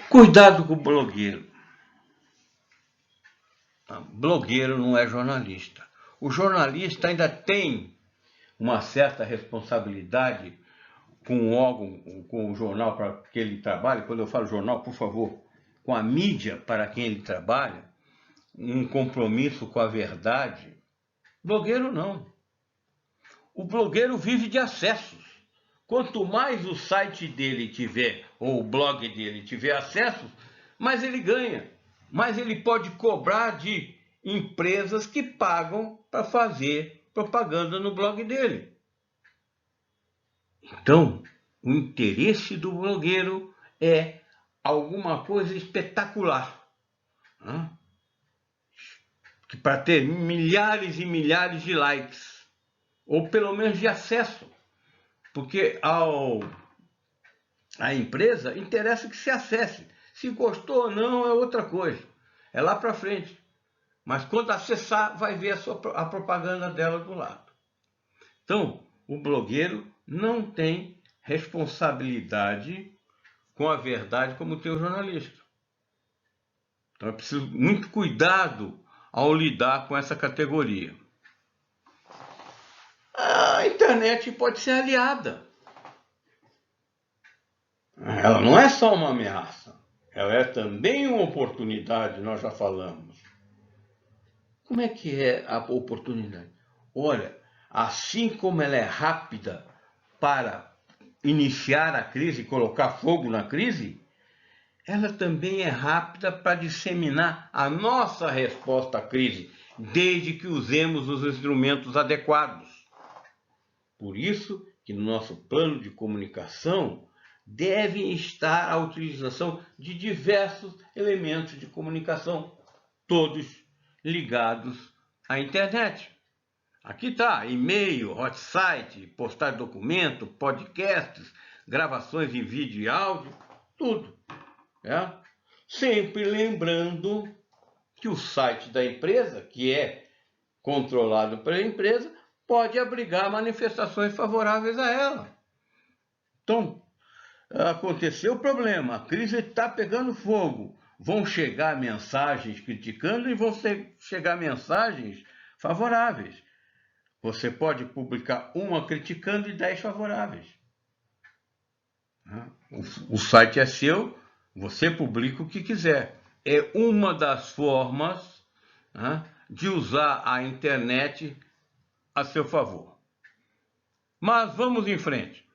Cuidado com o blogueiro. Blogueiro não é jornalista. O jornalista ainda tem uma certa responsabilidade com o órgão, com o jornal para que ele trabalha. Quando eu falo jornal, por favor, com a mídia para quem ele trabalha, um compromisso com a verdade. Blogueiro não. O blogueiro vive de acessos. Quanto mais o site dele tiver, ou o blog dele tiver acessos, mais ele ganha. Mais ele pode cobrar de empresas que pagam para fazer propaganda no blog dele. Então, o interesse do blogueiro é alguma coisa espetacular. Que para ter milhares e milhares de likes, ou pelo menos de acesso. Porque a empresa interessa que se acesse. Se gostou ou não é outra coisa. É lá para frente. Mas quando acessar, vai ver a propaganda dela do lado. Então, o blogueiro não tem responsabilidade com a verdade como tem o jornalista. Então é preciso muito cuidado ao lidar com essa categoria. A internet pode ser aliada. Ela não é só uma ameaça, ela é também uma oportunidade, nós já falamos. Como é que é a oportunidade? Olha, assim como ela é rápida para iniciar a crise, colocar fogo na crise, ela também é rápida para disseminar a nossa resposta à crise, desde que usemos os instrumentos adequados. Por isso que no nosso plano de comunicação deve estar a utilização de diversos elementos de comunicação, todos ligados à internet. Aqui está, e-mail, hot site, postar documento, podcasts, gravações em vídeo e áudio, tudo. Né? Sempre lembrando que o site da empresa, que é controlado pela empresa, pode abrigar manifestações favoráveis a ela. Então, aconteceu o problema, a crise está pegando fogo. Vão chegar mensagens criticando e vão chegar mensagens favoráveis. Você pode publicar uma criticando e 10 favoráveis. O site é seu, você publica o que quiser. É uma das formas de usar a internet a seu favor. Mas vamos em frente.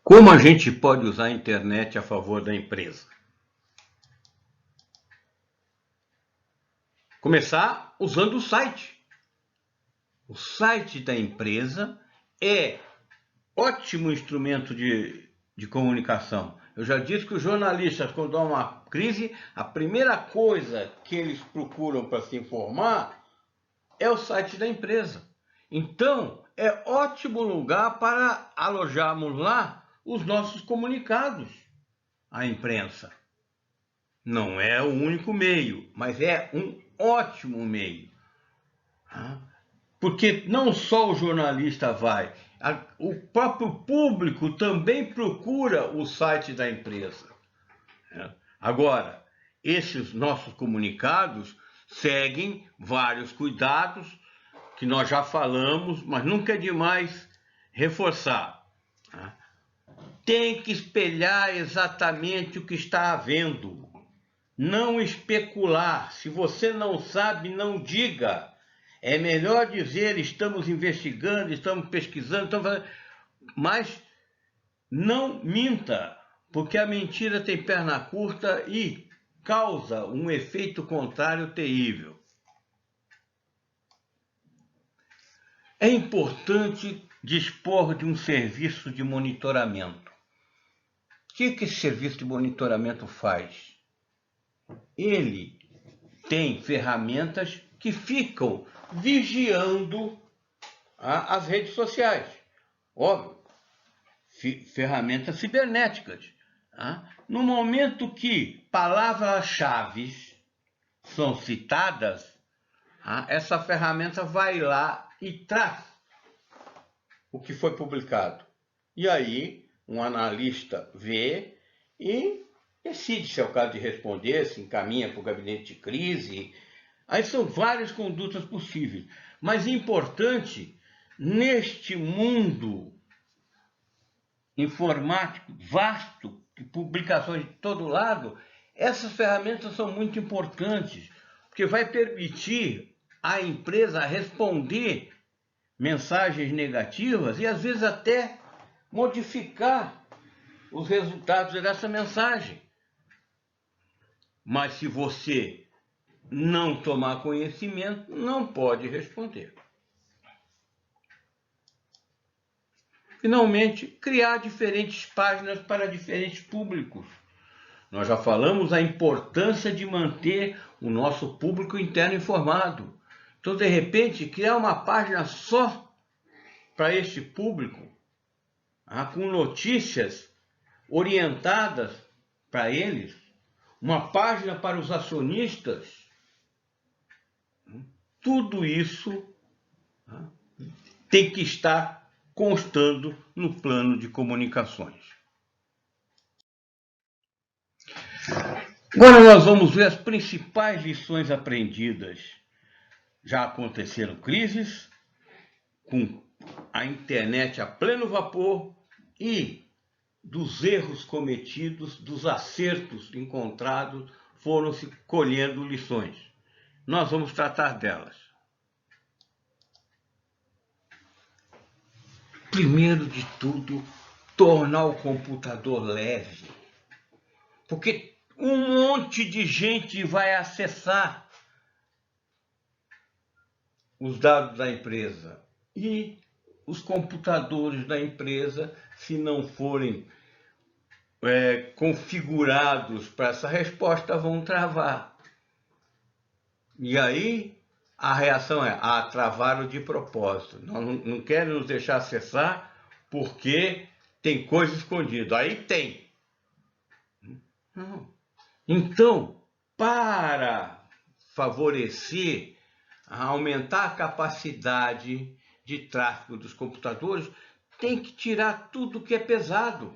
Como a gente pode usar a internet a favor da empresa? Começar usando o site. O site da empresa é ótimo instrumento de comunicação. Eu já disse que os jornalistas, quando há uma crise, a primeira coisa que eles procuram para se informar é o site da empresa. Então, é ótimo lugar para alojarmos lá os nossos comunicados à imprensa. Não é o único meio, mas é um ótimo meio. Porque não só o jornalista vai, o próprio público também procura o site da empresa. Agora, esses nossos comunicados seguem vários cuidados que nós já falamos, mas nunca é demais reforçar. Tem que espelhar exatamente o que está havendo. Não especular. Se você não sabe, não diga. É melhor dizer, estamos investigando, estamos pesquisando, estamos fazendo... mas não minta, porque a mentira tem perna curta e causa um efeito contrário terrível. É importante dispor de um serviço de monitoramento. O que esse serviço de monitoramento faz? Ele tem ferramentas que ficam vigiando as redes sociais. Óbvio, ferramentas cibernéticas. No momento que palavras-chave são citadas, essa ferramenta vai lá e traz o que foi publicado. E aí, um analista vê e decide se é o caso de responder, se encaminha para o gabinete de crise. Aí são várias condutas possíveis. Mas é importante, neste mundo informático vasto, de publicações de todo lado, essas ferramentas são muito importantes, porque vai permitir à empresa responder mensagens negativas e às vezes até modificar os resultados dessa mensagem. Mas se você não tomar conhecimento, não pode responder. Finalmente, criar diferentes páginas para diferentes públicos. Nós já falamos a importância de manter o nosso público interno informado. Então, de repente, criar uma página só para este público, com notícias orientadas para eles, uma página para os acionistas, tudo isso tem que estar constando no plano de comunicações. Agora nós vamos ver as principais lições aprendidas. Já aconteceram crises com a internet a pleno vapor e dos erros cometidos, dos acertos encontrados, foram-se colhendo lições. Nós vamos tratar delas. Primeiro de tudo, tornar o computador leve. Porque um monte de gente vai acessar os dados da empresa. E os computadores da empresa, se não forem configurados para essa resposta, vão travar. E aí a reação é, travaram de propósito. Não querem nos deixar acessar porque tem coisa escondida. Aí tem. Não. Então, para favorecer, aumentar a capacidade de tráfego dos computadores, tem que tirar tudo que é pesado.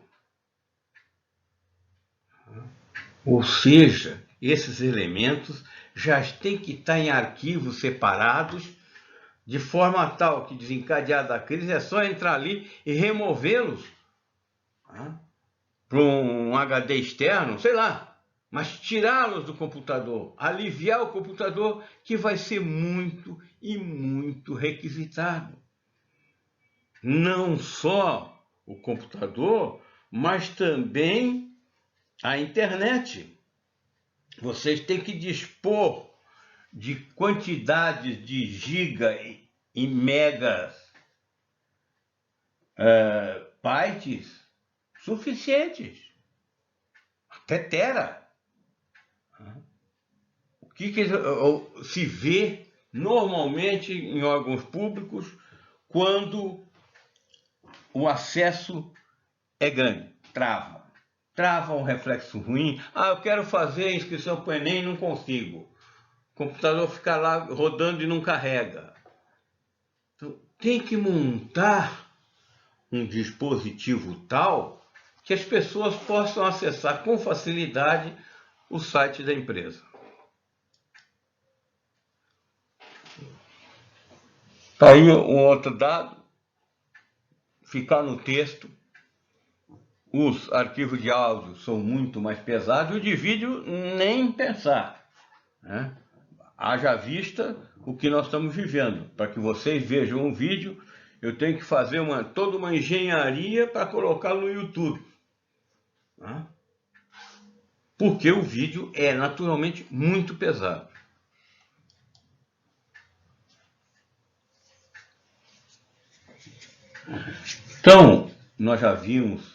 Ou seja, esses elementos já têm que estar em arquivos separados, de forma tal que, desencadeada a crise, é só entrar ali e removê-los para um HD externo, sei lá, mas tirá-los do computador, aliviar o computador, que vai ser muito e muito requisitado. Não só o computador, mas também a internet. Vocês têm que dispor de quantidades de giga e megas, bytes suficientes, até tera. O que se vê normalmente em órgãos públicos quando o acesso é grande? Trava um reflexo ruim. Eu quero fazer a inscrição para o Enem e não consigo. O computador fica lá rodando e não carrega. Então, tem que montar um dispositivo tal que as pessoas possam acessar com facilidade o site da empresa. Tá aí um outro dado, ficar no texto. Os arquivos de áudio são muito mais pesados, e o de vídeo nem pensar, né? Haja vista o que nós estamos vivendo. Para que vocês vejam um vídeo, eu tenho que fazer toda uma engenharia para colocá-lo no YouTube, né? Porque o vídeo é naturalmente muito pesado. Então, nós já vimos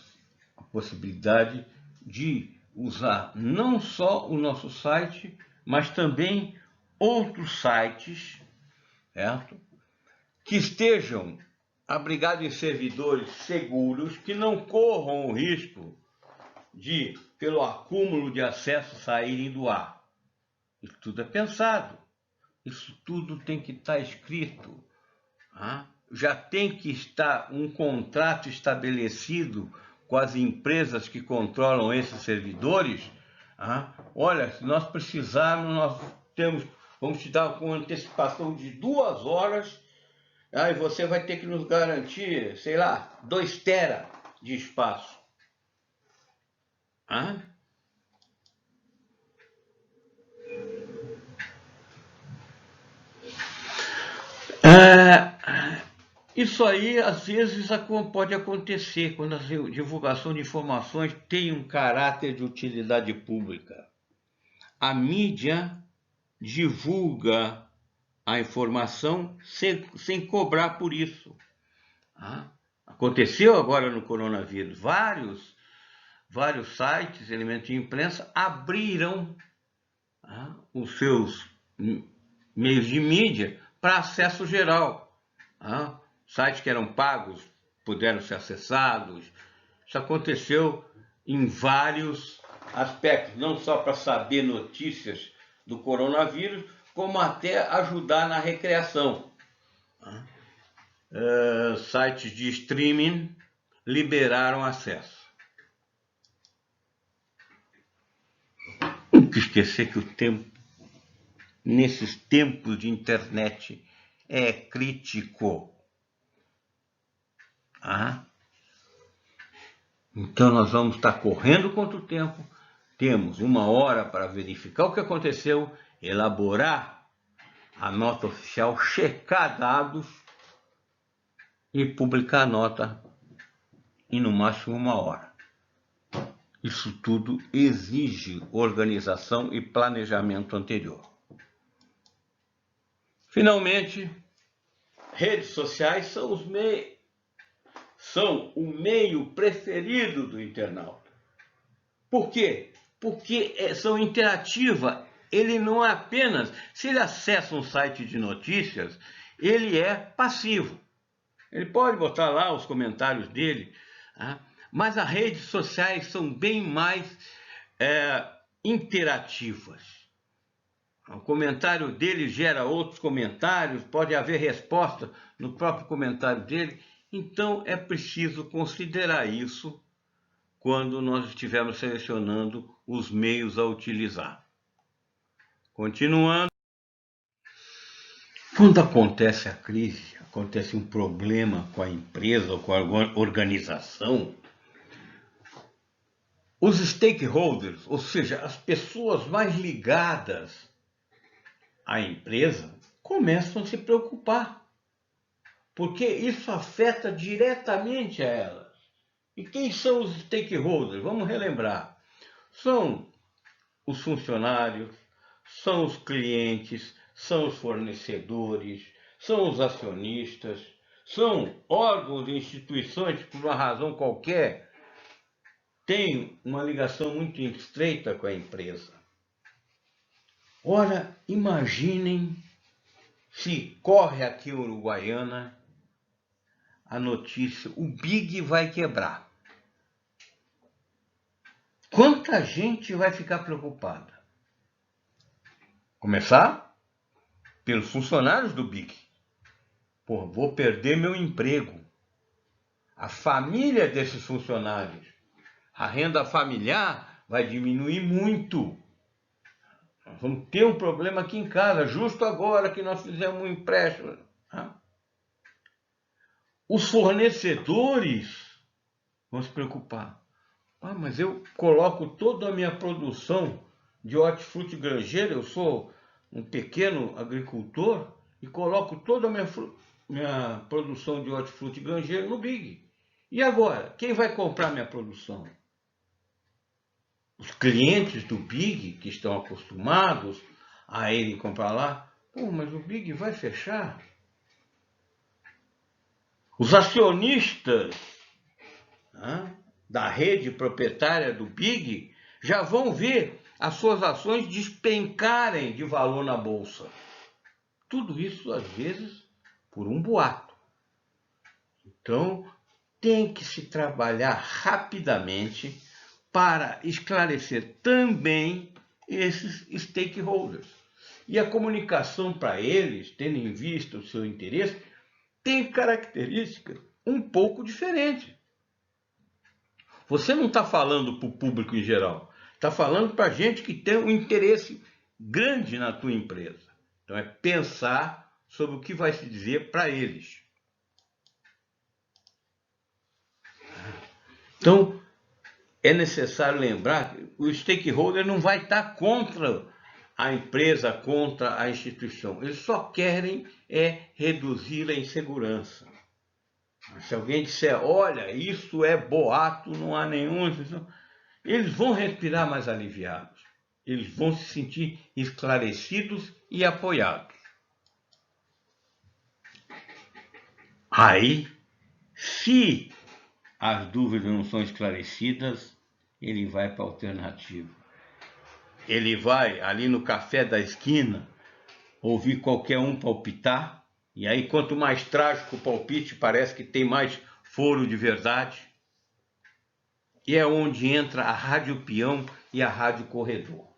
a possibilidade de usar não só o nosso site, mas também outros sites, certo? Que estejam abrigados em servidores seguros, que não corram o risco de, pelo acúmulo de acessos, saírem do ar. Isso tudo é pensado. Isso tudo tem que estar escrito. Já tem que estar um contrato estabelecido com as empresas que controlam esses servidores. Olha, se nós precisarmos, vamos te dar com antecipação de 2 horas, e você vai ter que nos garantir, sei lá, 2 tera de espaço. Isso aí, às vezes, pode acontecer quando a divulgação de informações tem um caráter de utilidade pública. A mídia divulga a informação sem cobrar por isso. Aconteceu agora no coronavírus. Vários sites, elementos de imprensa, abriram os seus meios de mídia para acesso geral. Sites que eram pagos puderam ser acessados. Isso aconteceu em vários aspectos, não só para saber notícias do coronavírus, como até ajudar na recreação. Sites de streaming liberaram acesso. Não esquecer que o tempo, nesses tempos de internet, é crítico. Então nós vamos estar correndo contra o tempo. Temos 1 hora para verificar o que aconteceu, elaborar a nota oficial, checar dados e publicar a nota em no máximo 1 hora. Isso tudo exige organização e planejamento anterior. Finalmente, redes sociais são o meio preferido do internauta. Por quê? Porque são interativas, ele não é apenas, se ele acessa um site de notícias, ele é passivo. Ele pode botar lá os comentários dele, tá? Mas as redes sociais são bem mais interativas. O comentário dele gera outros comentários, pode haver resposta no próprio comentário dele. Então é preciso considerar isso quando nós estivermos selecionando os meios a utilizar. Continuando, quando acontece a crise, acontece um problema com a empresa ou com a organização, os stakeholders, ou seja, as pessoas mais ligadas à empresa, começam a se preocupar, porque isso afeta diretamente a elas. E quem são os stakeholders? Vamos relembrar. São os funcionários, são os clientes, são os fornecedores, são os acionistas, são órgãos e instituições que, por uma razão qualquer, têm uma ligação muito estreita com a empresa. Ora, imaginem se corre aqui em Uruguaiana a notícia: o Big vai quebrar. Quanta gente vai ficar preocupada? Começar pelos funcionários do Big. Pô, vou perder meu emprego. A família desses funcionários, a renda familiar vai diminuir muito. Nós vamos ter um problema aqui em casa, justo agora que nós fizemos um empréstimo. Os fornecedores vão se preocupar. Mas eu coloco toda a minha produção de hortifruti granjeiro, eu sou um pequeno agricultor, e coloco toda a minha produção de hortifruti granjeiro no Big. E agora, quem vai comprar minha produção? Os clientes do Big, que estão acostumados a irem comprar lá, mas o Big vai fechar. Os acionistas da rede proprietária do Big já vão ver as suas ações despencarem de valor na bolsa. Tudo isso, às vezes, por um boato. Então, tem que se trabalhar rapidamente para esclarecer também esses stakeholders. E a comunicação para eles, tendo em vista o seu interesse, tem características um pouco diferentes. Você não está falando para o público em geral, está falando para gente que tem um interesse grande na tua empresa. Então é pensar sobre o que vai se dizer para eles. Então é necessário lembrar que o stakeholder não vai estar contra a empresa, contra a instituição. Eles só querem reduzir a insegurança. Se alguém disser, olha, isso é boato, não há nenhum... Eles vão respirar mais aliviados. Eles vão se sentir esclarecidos e apoiados. Aí, se as dúvidas não são esclarecidas, ele vai para a alternativa. Ele vai ali no café da esquina ouvir qualquer um palpitar, e aí quanto mais trágico o palpite, parece que tem mais foro de verdade. E é onde entra a rádio peão e a rádio corredor.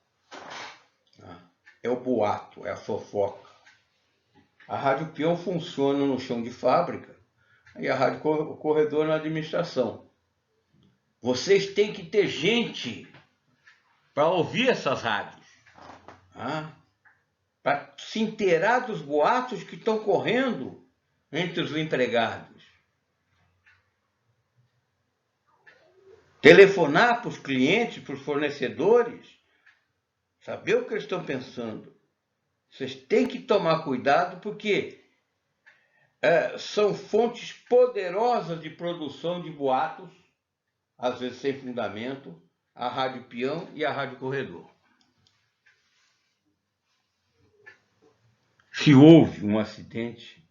É o boato, é a fofoca. A rádio peão funciona no chão de fábrica e a rádio corredor na administração. Vocês têm que ter gente para ouvir essas rádios, para se inteirar dos boatos que estão correndo entre os empregados. Telefonar para os clientes, para os fornecedores, saber o que eles estão pensando. Vocês têm que tomar cuidado porque são fontes poderosas de produção de boatos, às vezes sem fundamento, a rádio peão e a rádio corredor. Se houve um acidente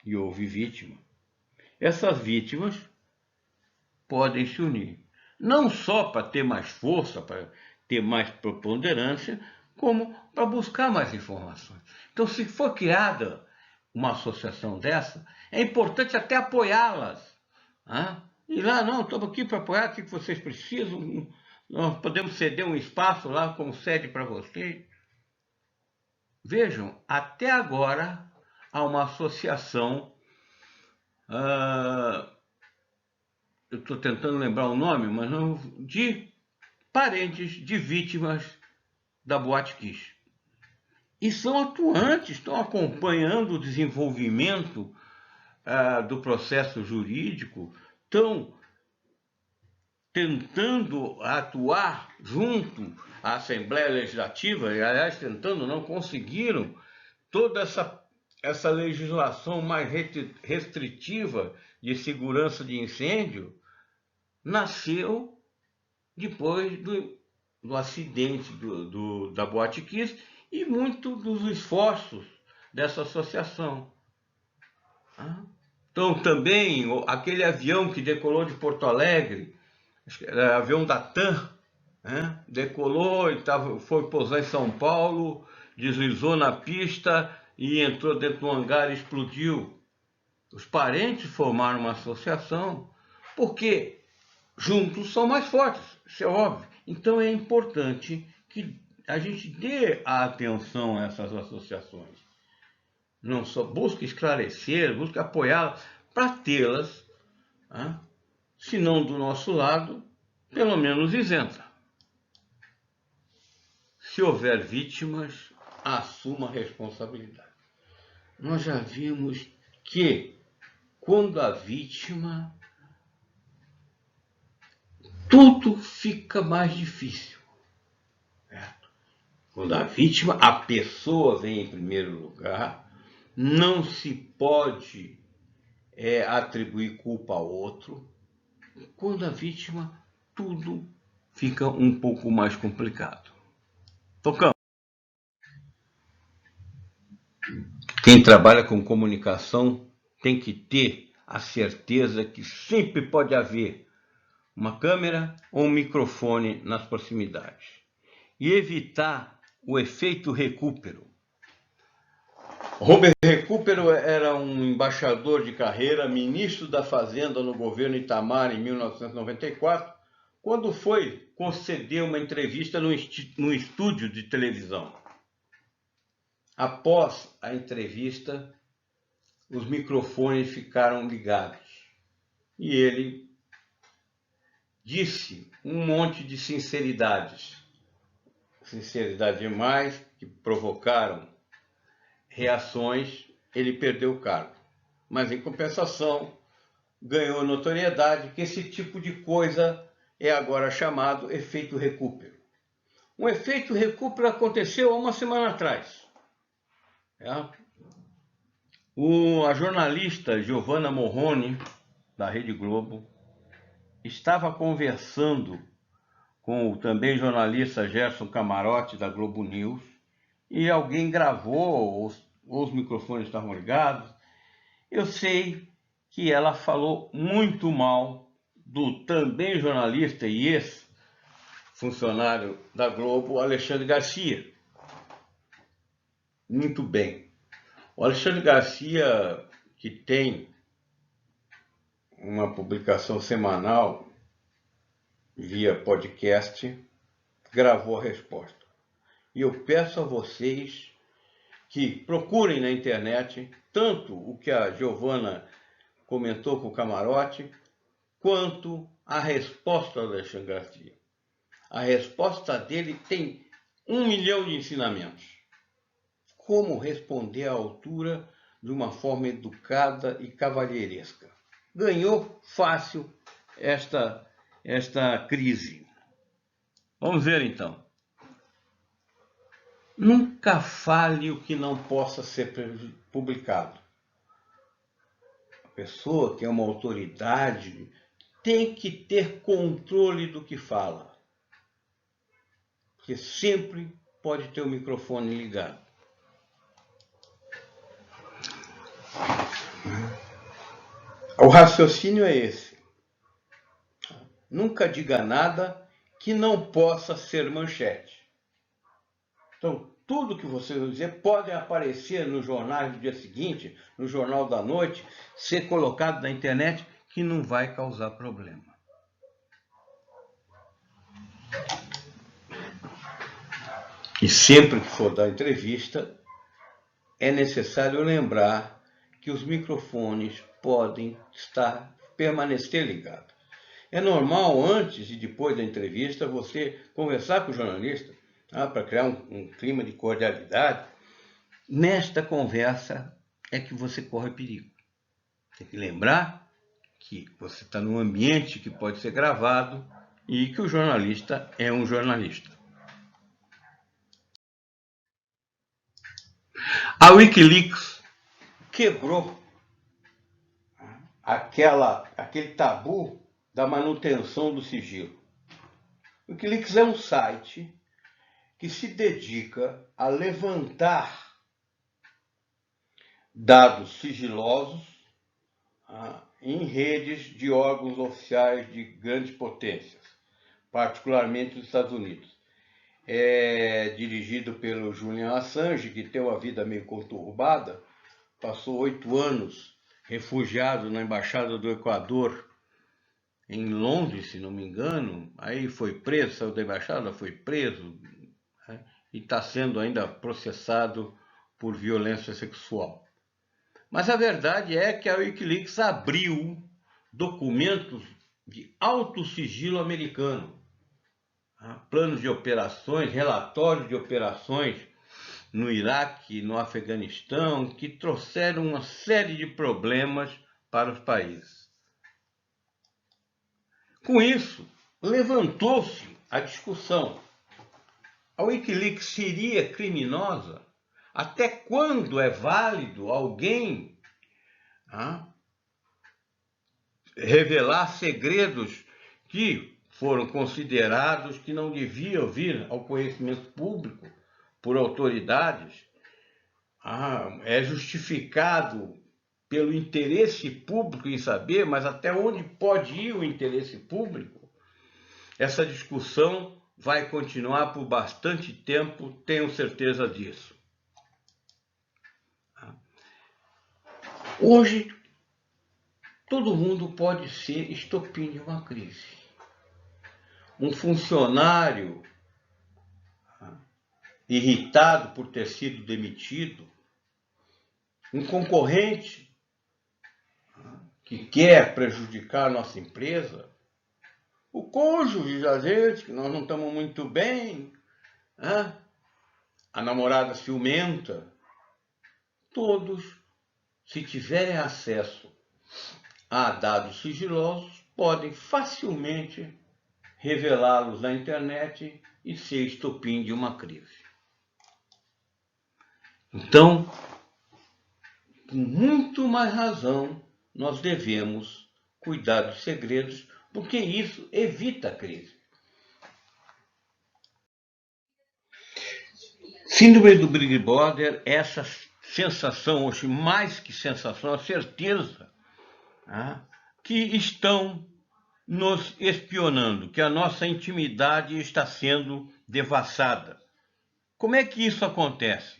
e houve vítima, essas vítimas podem se unir. Não só para ter mais força, para ter mais preponderância, como para buscar mais informações. Então, se for criada uma associação dessa, é importante até apoiá-las. Né? E lá, não, estamos aqui para apoiar, o que vocês precisam, nós podemos ceder um espaço lá como sede para vocês. Vejam, até agora há uma associação, eu estou tentando lembrar o nome, mas não, de parentes de vítimas da Boate Kiss. E são atuantes, estão acompanhando o desenvolvimento do processo jurídico, estão tentando atuar junto à Assembleia Legislativa, e aliás, tentando, não conseguiram, toda essa legislação mais restritiva de segurança de incêndio nasceu depois do acidente da Boate Kiss e muito dos esforços dessa associação. Então, também, aquele avião que decolou de Porto Alegre, acho que era avião da TAM, né? Decolou e foi pousar em São Paulo, deslizou na pista e entrou dentro do hangar e explodiu. Os parentes formaram uma associação, porque juntos são mais fortes, isso é óbvio. Então é importante que a gente dê atenção a essas associações. Não só busque esclarecer, busque apoiá-las para tê-las, se não do nosso lado, pelo menos isenta. Se houver vítimas, assuma a responsabilidade. Nós já vimos que quando a vítima, tudo fica mais difícil. Certo? Quando a vítima, a pessoa vem em primeiro lugar, não se pode atribuir culpa ao outro. Quando a vítima, tudo fica um pouco mais complicado. Tocamos. Quem trabalha com comunicação tem que ter a certeza que sempre pode haver uma câmera ou um microfone nas proximidades. E evitar o efeito recupero. Robert Recupero era um embaixador de carreira, ministro da Fazenda no governo Itamar em 1994, quando foi conceder uma entrevista num estúdio de televisão. Após a entrevista, os microfones ficaram ligados e ele disse um monte de sinceridades demais, que provocaram reações. Ele perdeu o cargo, mas em compensação ganhou notoriedade, que esse tipo de coisa é agora chamado efeito recupero. Um efeito recupero aconteceu há uma semana atrás. A jornalista Giovanna Morrone, da Rede Globo, estava conversando com o também jornalista Gerson Camarote, da Globo News, e alguém gravou, os microfones estavam ligados. Eu sei que ela falou muito mal do também jornalista e ex-funcionário da Globo, Alexandre Garcia. Muito bem. O Alexandre Garcia, que tem uma publicação semanal via podcast, gravou a resposta. E eu peço a vocês que procurem na internet tanto o que a Giovanna comentou com o Camarote, quanto a resposta do Alexandre Garcia. A resposta dele tem 1 milhão de ensinamentos. Como responder à altura de uma forma educada e cavalheiresca. Ganhou fácil esta crise. Vamos ver então. Nunca fale o que não possa ser publicado. A pessoa que é uma autoridade tem que ter controle do que fala. Porque sempre pode ter o microfone ligado. O raciocínio é esse. Nunca diga nada que não possa ser manchete. Então, tudo que vocês vão dizer pode aparecer nos jornais do dia seguinte, no Jornal da Noite, ser colocado na internet, que não vai causar problema. E sempre que for dar entrevista, é necessário lembrar que os microfones podem permanecer ligados. É normal, antes e depois da entrevista, você conversar com o jornalista, para criar um clima de cordialidade. Nesta conversa é que você corre perigo. Tem que lembrar que você está num ambiente que pode ser gravado e que o jornalista é um jornalista. A Wikileaks quebrou aquele tabu da manutenção do sigilo. O Wikileaks é um site que se dedica a levantar dados sigilosos em redes de órgãos oficiais de grandes potências, particularmente os Estados Unidos. É dirigido pelo Julian Assange, que tem uma vida meio conturbada, passou 8 anos refugiado na Embaixada do Equador, em Londres, se não me engano, aí foi preso, saiu da embaixada, foi preso, né? E está sendo ainda processado por violência sexual. Mas a verdade é que a Wikileaks abriu documentos de alto sigilo americano, planos de operações, relatórios de operações no Iraque, no Afeganistão, que trouxeram uma série de problemas para os países. Com isso, levantou-se a discussão. A Wikileaks seria criminosa? Até quando é válido alguém revelar segredos que foram considerados que não deviam vir ao conhecimento público por autoridades? É justificado pelo interesse público em saber, mas até onde pode ir o interesse público? Essa discussão vai continuar por bastante tempo, tenho certeza disso. Hoje, todo mundo pode ser estopim de uma crise. Um funcionário irritado por ter sido demitido, um concorrente que quer prejudicar a nossa empresa, o cônjuge da gente, que nós não estamos muito bem, a namorada ciumenta, todos, se tiverem acesso a dados sigilosos, podem facilmente revelá-los na internet e ser estopim de uma crise. Então, com muito mais razão, nós devemos cuidar dos segredos, porque isso evita a crise. Síndrome do Big Brother, essa sensação, hoje mais que sensação, a certeza que estão nos espionando, que a nossa intimidade está sendo devassada. Como é que isso acontece?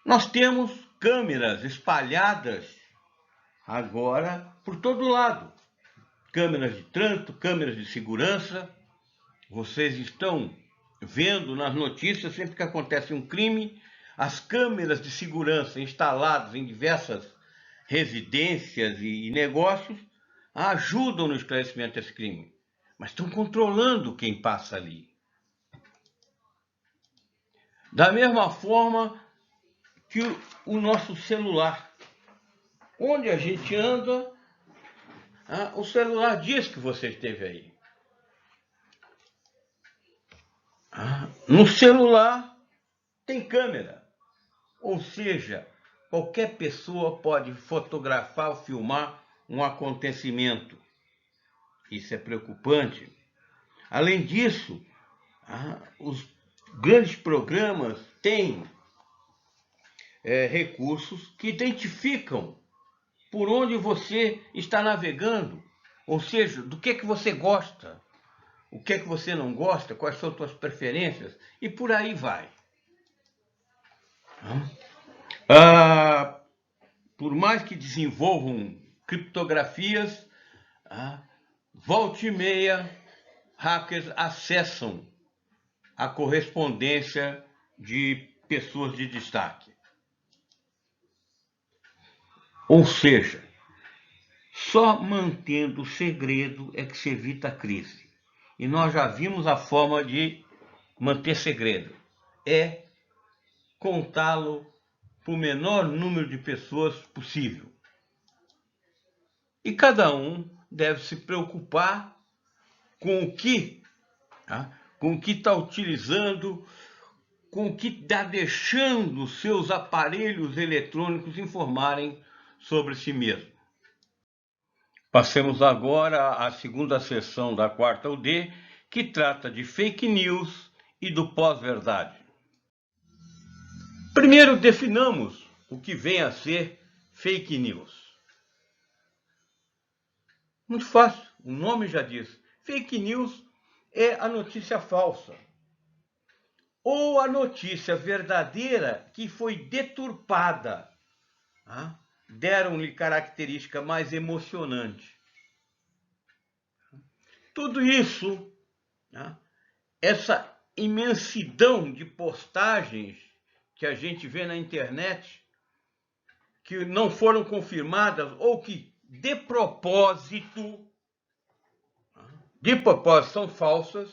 Nós temos câmeras espalhadas agora por todo lado. Câmeras de trânsito, câmeras de segurança. Vocês estão vendo nas notícias, sempre que acontece um crime, as câmeras de segurança instaladas em diversas residências e negócios ajudam no esclarecimento desse crime, mas estão controlando quem passa ali. Da mesma forma que o nosso celular, onde a gente anda, o celular diz que você esteve aí. No celular tem câmera, ou seja, qualquer pessoa pode fotografar ou filmar um acontecimento. Isso é preocupante. Além disso, os grandes programas têm recursos que identificam por onde você está navegando, ou seja, do que você gosta. o que é que você não gosta, quais são as suas preferências, e por aí vai. Por mais que desenvolvam criptografias, volta e meia, hackers acessam a correspondência de pessoas de destaque. Ou seja, só mantendo o segredo é que se evita a crise. E nós já vimos a forma de manter segredo. É contá-lo para o menor número de pessoas possível. E cada um deve se preocupar com o que está utilizando, com o que está deixando seus aparelhos eletrônicos informarem sobre si mesmo. Passemos agora à segunda sessão da quarta UD, que trata de fake news e do pós-verdade. Primeiro definamos o que vem a ser fake news. Muito fácil, o nome já diz. Fake news é a notícia falsa, ou a notícia verdadeira que foi deturpada. Deram-lhe característica mais emocionante. Tudo isso, essa imensidão de postagens que a gente vê na internet, que não foram confirmadas ou que de propósito são falsas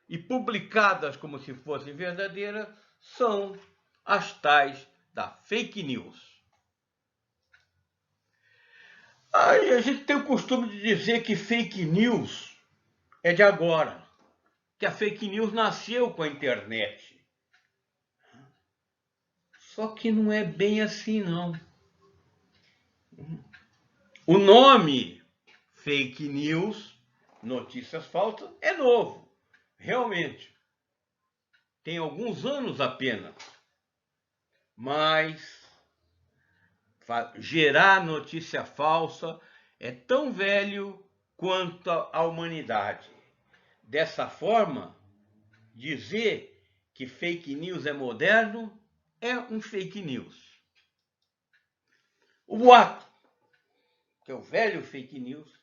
e publicadas como se fossem verdadeiras, são as tais da fake news. Aí a gente tem o costume de dizer que fake news é de agora, que a fake news nasceu com a internet. Só que não é bem assim, não. O nome fake news, notícias falsas, é novo, realmente. Tem alguns anos apenas. Mas gerar notícia falsa é tão velho quanto a humanidade. Dessa forma, dizer que fake news é moderno é um fake news. O boato, que é o velho fake news,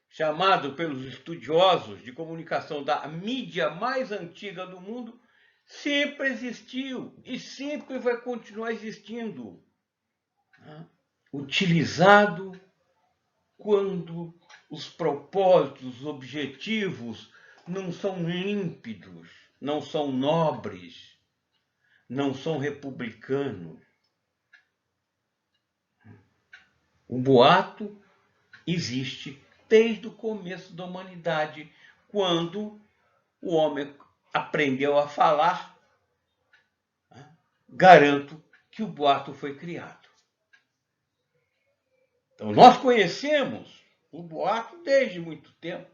chamado pelos estudiosos de comunicação da mídia mais antiga do mundo, sempre existiu e sempre vai continuar existindo. Utilizado quando os propósitos, os objetivos não são límpidos, não são nobres, não são republicanos. O boato existe desde o começo da humanidade, quando o homem aprendeu a falar. Garanto que o boato foi criado. Então, nós conhecemos o boato desde muito tempo.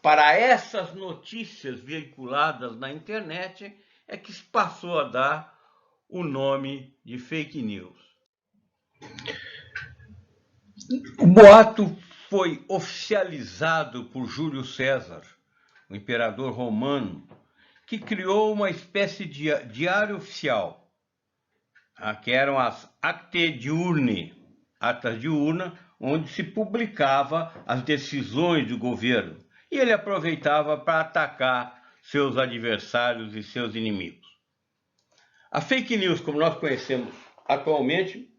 Para essas notícias veiculadas na internet é que se passou a dar o nome de fake news. O boato foi oficializado por Júlio César, o imperador romano, que criou uma espécie de diário oficial, que eram as acte diurnae, atas de urna, onde se publicava as decisões do governo. E ele aproveitava para atacar seus adversários e seus inimigos. A fake news, como nós conhecemos atualmente,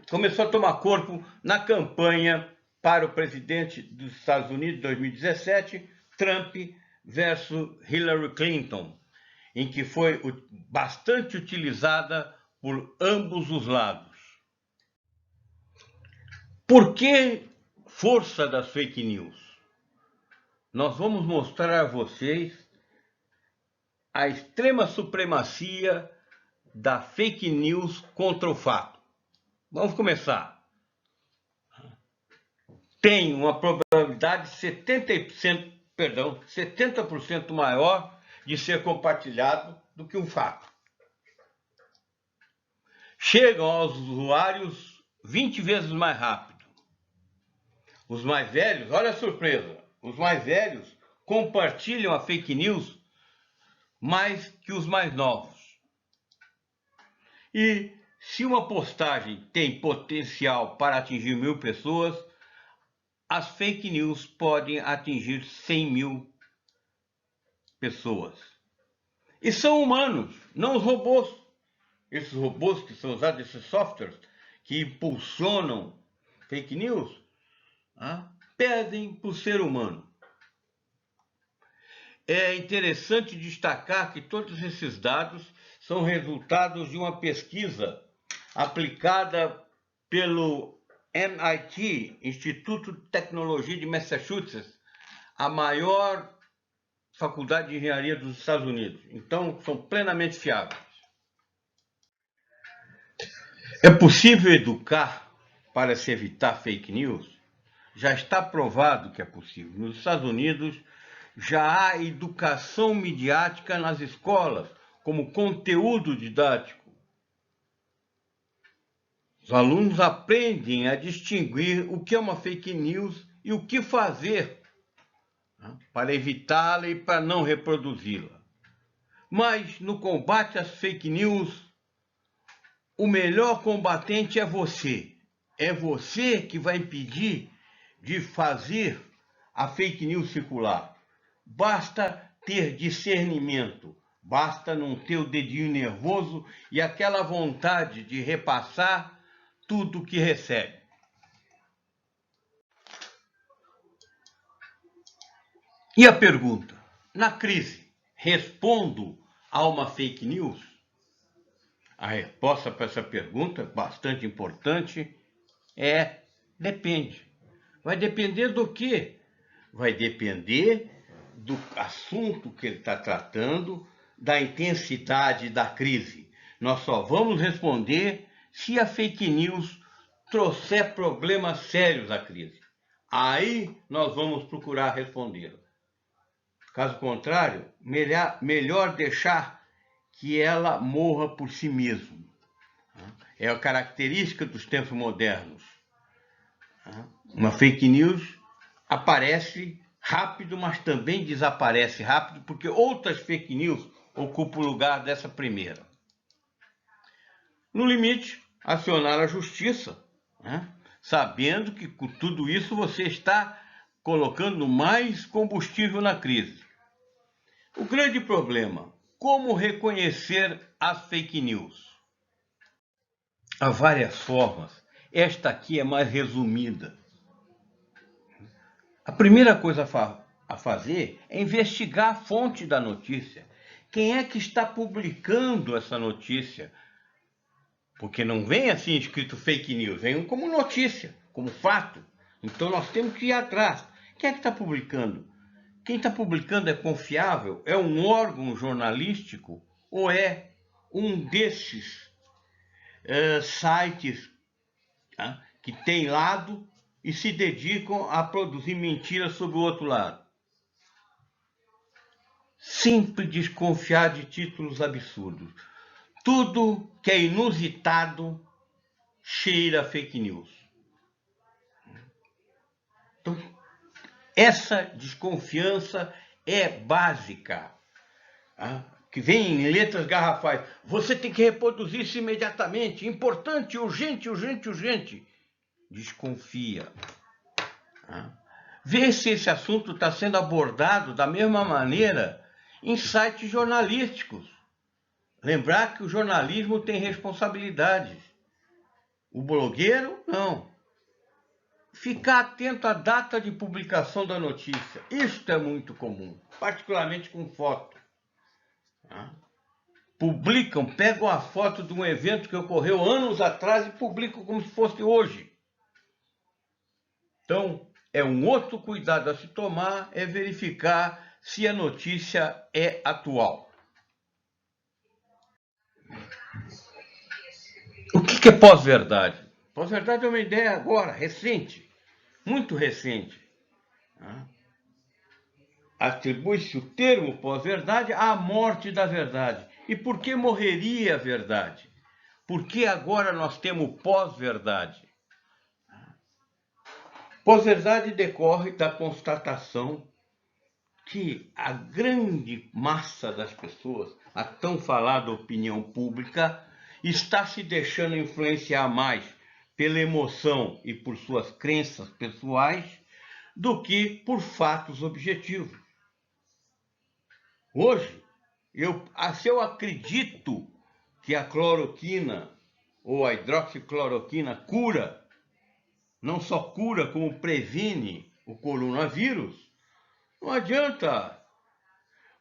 começou a tomar corpo na campanha para o presidente dos Estados Unidos de 2017, Trump versus Hillary Clinton, em que foi bastante utilizada por ambos os lados. Por que força das fake news? Nós vamos mostrar a vocês a extrema supremacia da fake news contra o fato. Vamos começar. Tem uma probabilidade 70% maior de ser compartilhado do que um fato. Chegam aos usuários 20 vezes mais rápido. Os mais velhos, olha a surpresa, os mais velhos compartilham a fake news mais que os mais novos. E se uma postagem tem potencial para atingir 1000 pessoas, as fake news podem atingir 100 mil pessoas. E são humanos, não os robôs. Esses robôs que são usados, esses softwares que impulsionam fake news, pedem para o ser humano. É interessante destacar que todos esses dados são resultados de uma pesquisa aplicada pelo MIT, Instituto de Tecnologia de Massachusetts, a maior faculdade de engenharia dos Estados Unidos. Então, são plenamente fiáveis. É possível educar para se evitar fake news? Já está provado que é possível. Nos Estados Unidos, já há educação midiática nas escolas, como conteúdo didático. Os alunos aprendem a distinguir o que é uma fake news e o que fazer para evitá-la e para não reproduzi-la. Mas no combate às fake news, o melhor combatente é você. É você que vai impedir de fazer a fake news circular. Basta ter discernimento, basta não ter o dedinho nervoso e aquela vontade de repassar tudo que recebe. E a pergunta? Na crise, respondo a uma fake news? A resposta para essa pergunta, bastante importante, é depende. Vai depender do quê? Vai depender do assunto que ele está tratando, da intensidade da crise. Nós só vamos responder se a fake news trouxer problemas sérios à crise. Aí nós vamos procurar respondê-la. Caso contrário, melhor deixar que ela morra por si mesma. É a característica dos tempos modernos. Uma fake news aparece rápido, mas também desaparece rápido, porque outras fake news ocupam o lugar dessa primeira. No limite, acionar a justiça, sabendo que com tudo isso você está colocando mais combustível na crise. O grande problema, como reconhecer as fake news? Há várias formas, esta aqui é mais resumida. A primeira coisa a fazer é investigar a fonte da notícia. Quem é que está publicando essa notícia? Porque não vem assim escrito fake news, vem como notícia, como fato. Então nós temos que ir atrás. Quem é que está publicando? Quem está publicando é confiável? É um órgão jornalístico? Ou é um desses sites que tem lado e se dedicam a produzir mentiras sobre o outro lado? Sempre desconfiar de títulos absurdos. Tudo que é inusitado cheira a fake news. Então, essa desconfiança é básica, que vem em letras garrafais. Você tem que reproduzir isso imediatamente. Importante, urgente, urgente, urgente. Desconfia. Vê se esse assunto está sendo abordado da mesma maneira em sites jornalísticos. Lembrar que o jornalismo tem responsabilidades. O blogueiro, não. Ficar atento à data de publicação da notícia. Isto é muito comum, particularmente com foto. Publicam, pegam a foto de um evento que ocorreu anos atrás e publicam como se fosse hoje. Então, é um outro cuidado a se tomar, é verificar se a notícia é atual. O que é pós-verdade? Pós-verdade é uma ideia agora, recente, muito recente. Atribui-se o termo pós-verdade à morte da verdade. E por que morreria a verdade? Por que agora nós temos pós-verdade? Posverdade decorre da constatação que a grande massa das pessoas, a tão falada opinião pública, está se deixando influenciar mais pela emoção e por suas crenças pessoais do que por fatos objetivos. Hoje, se eu acredito que a cloroquina ou a hidroxicloroquina cura, não só cura, como previne o coronavírus, não adianta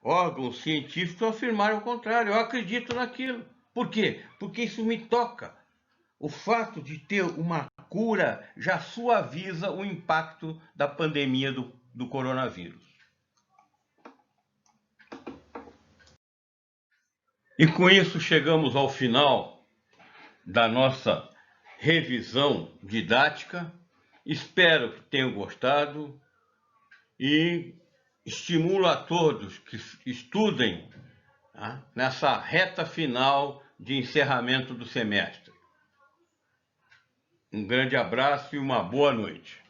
órgãos científicos afirmarem o contrário. Eu acredito naquilo. Por quê? Porque isso me toca. O fato de ter uma cura já suaviza o impacto da pandemia do coronavírus. E com isso chegamos ao final da nossa revisão didática. Espero que tenham gostado e estimulo a todos que estudem, tá, nessa reta final de encerramento do semestre. Um grande abraço e uma boa noite.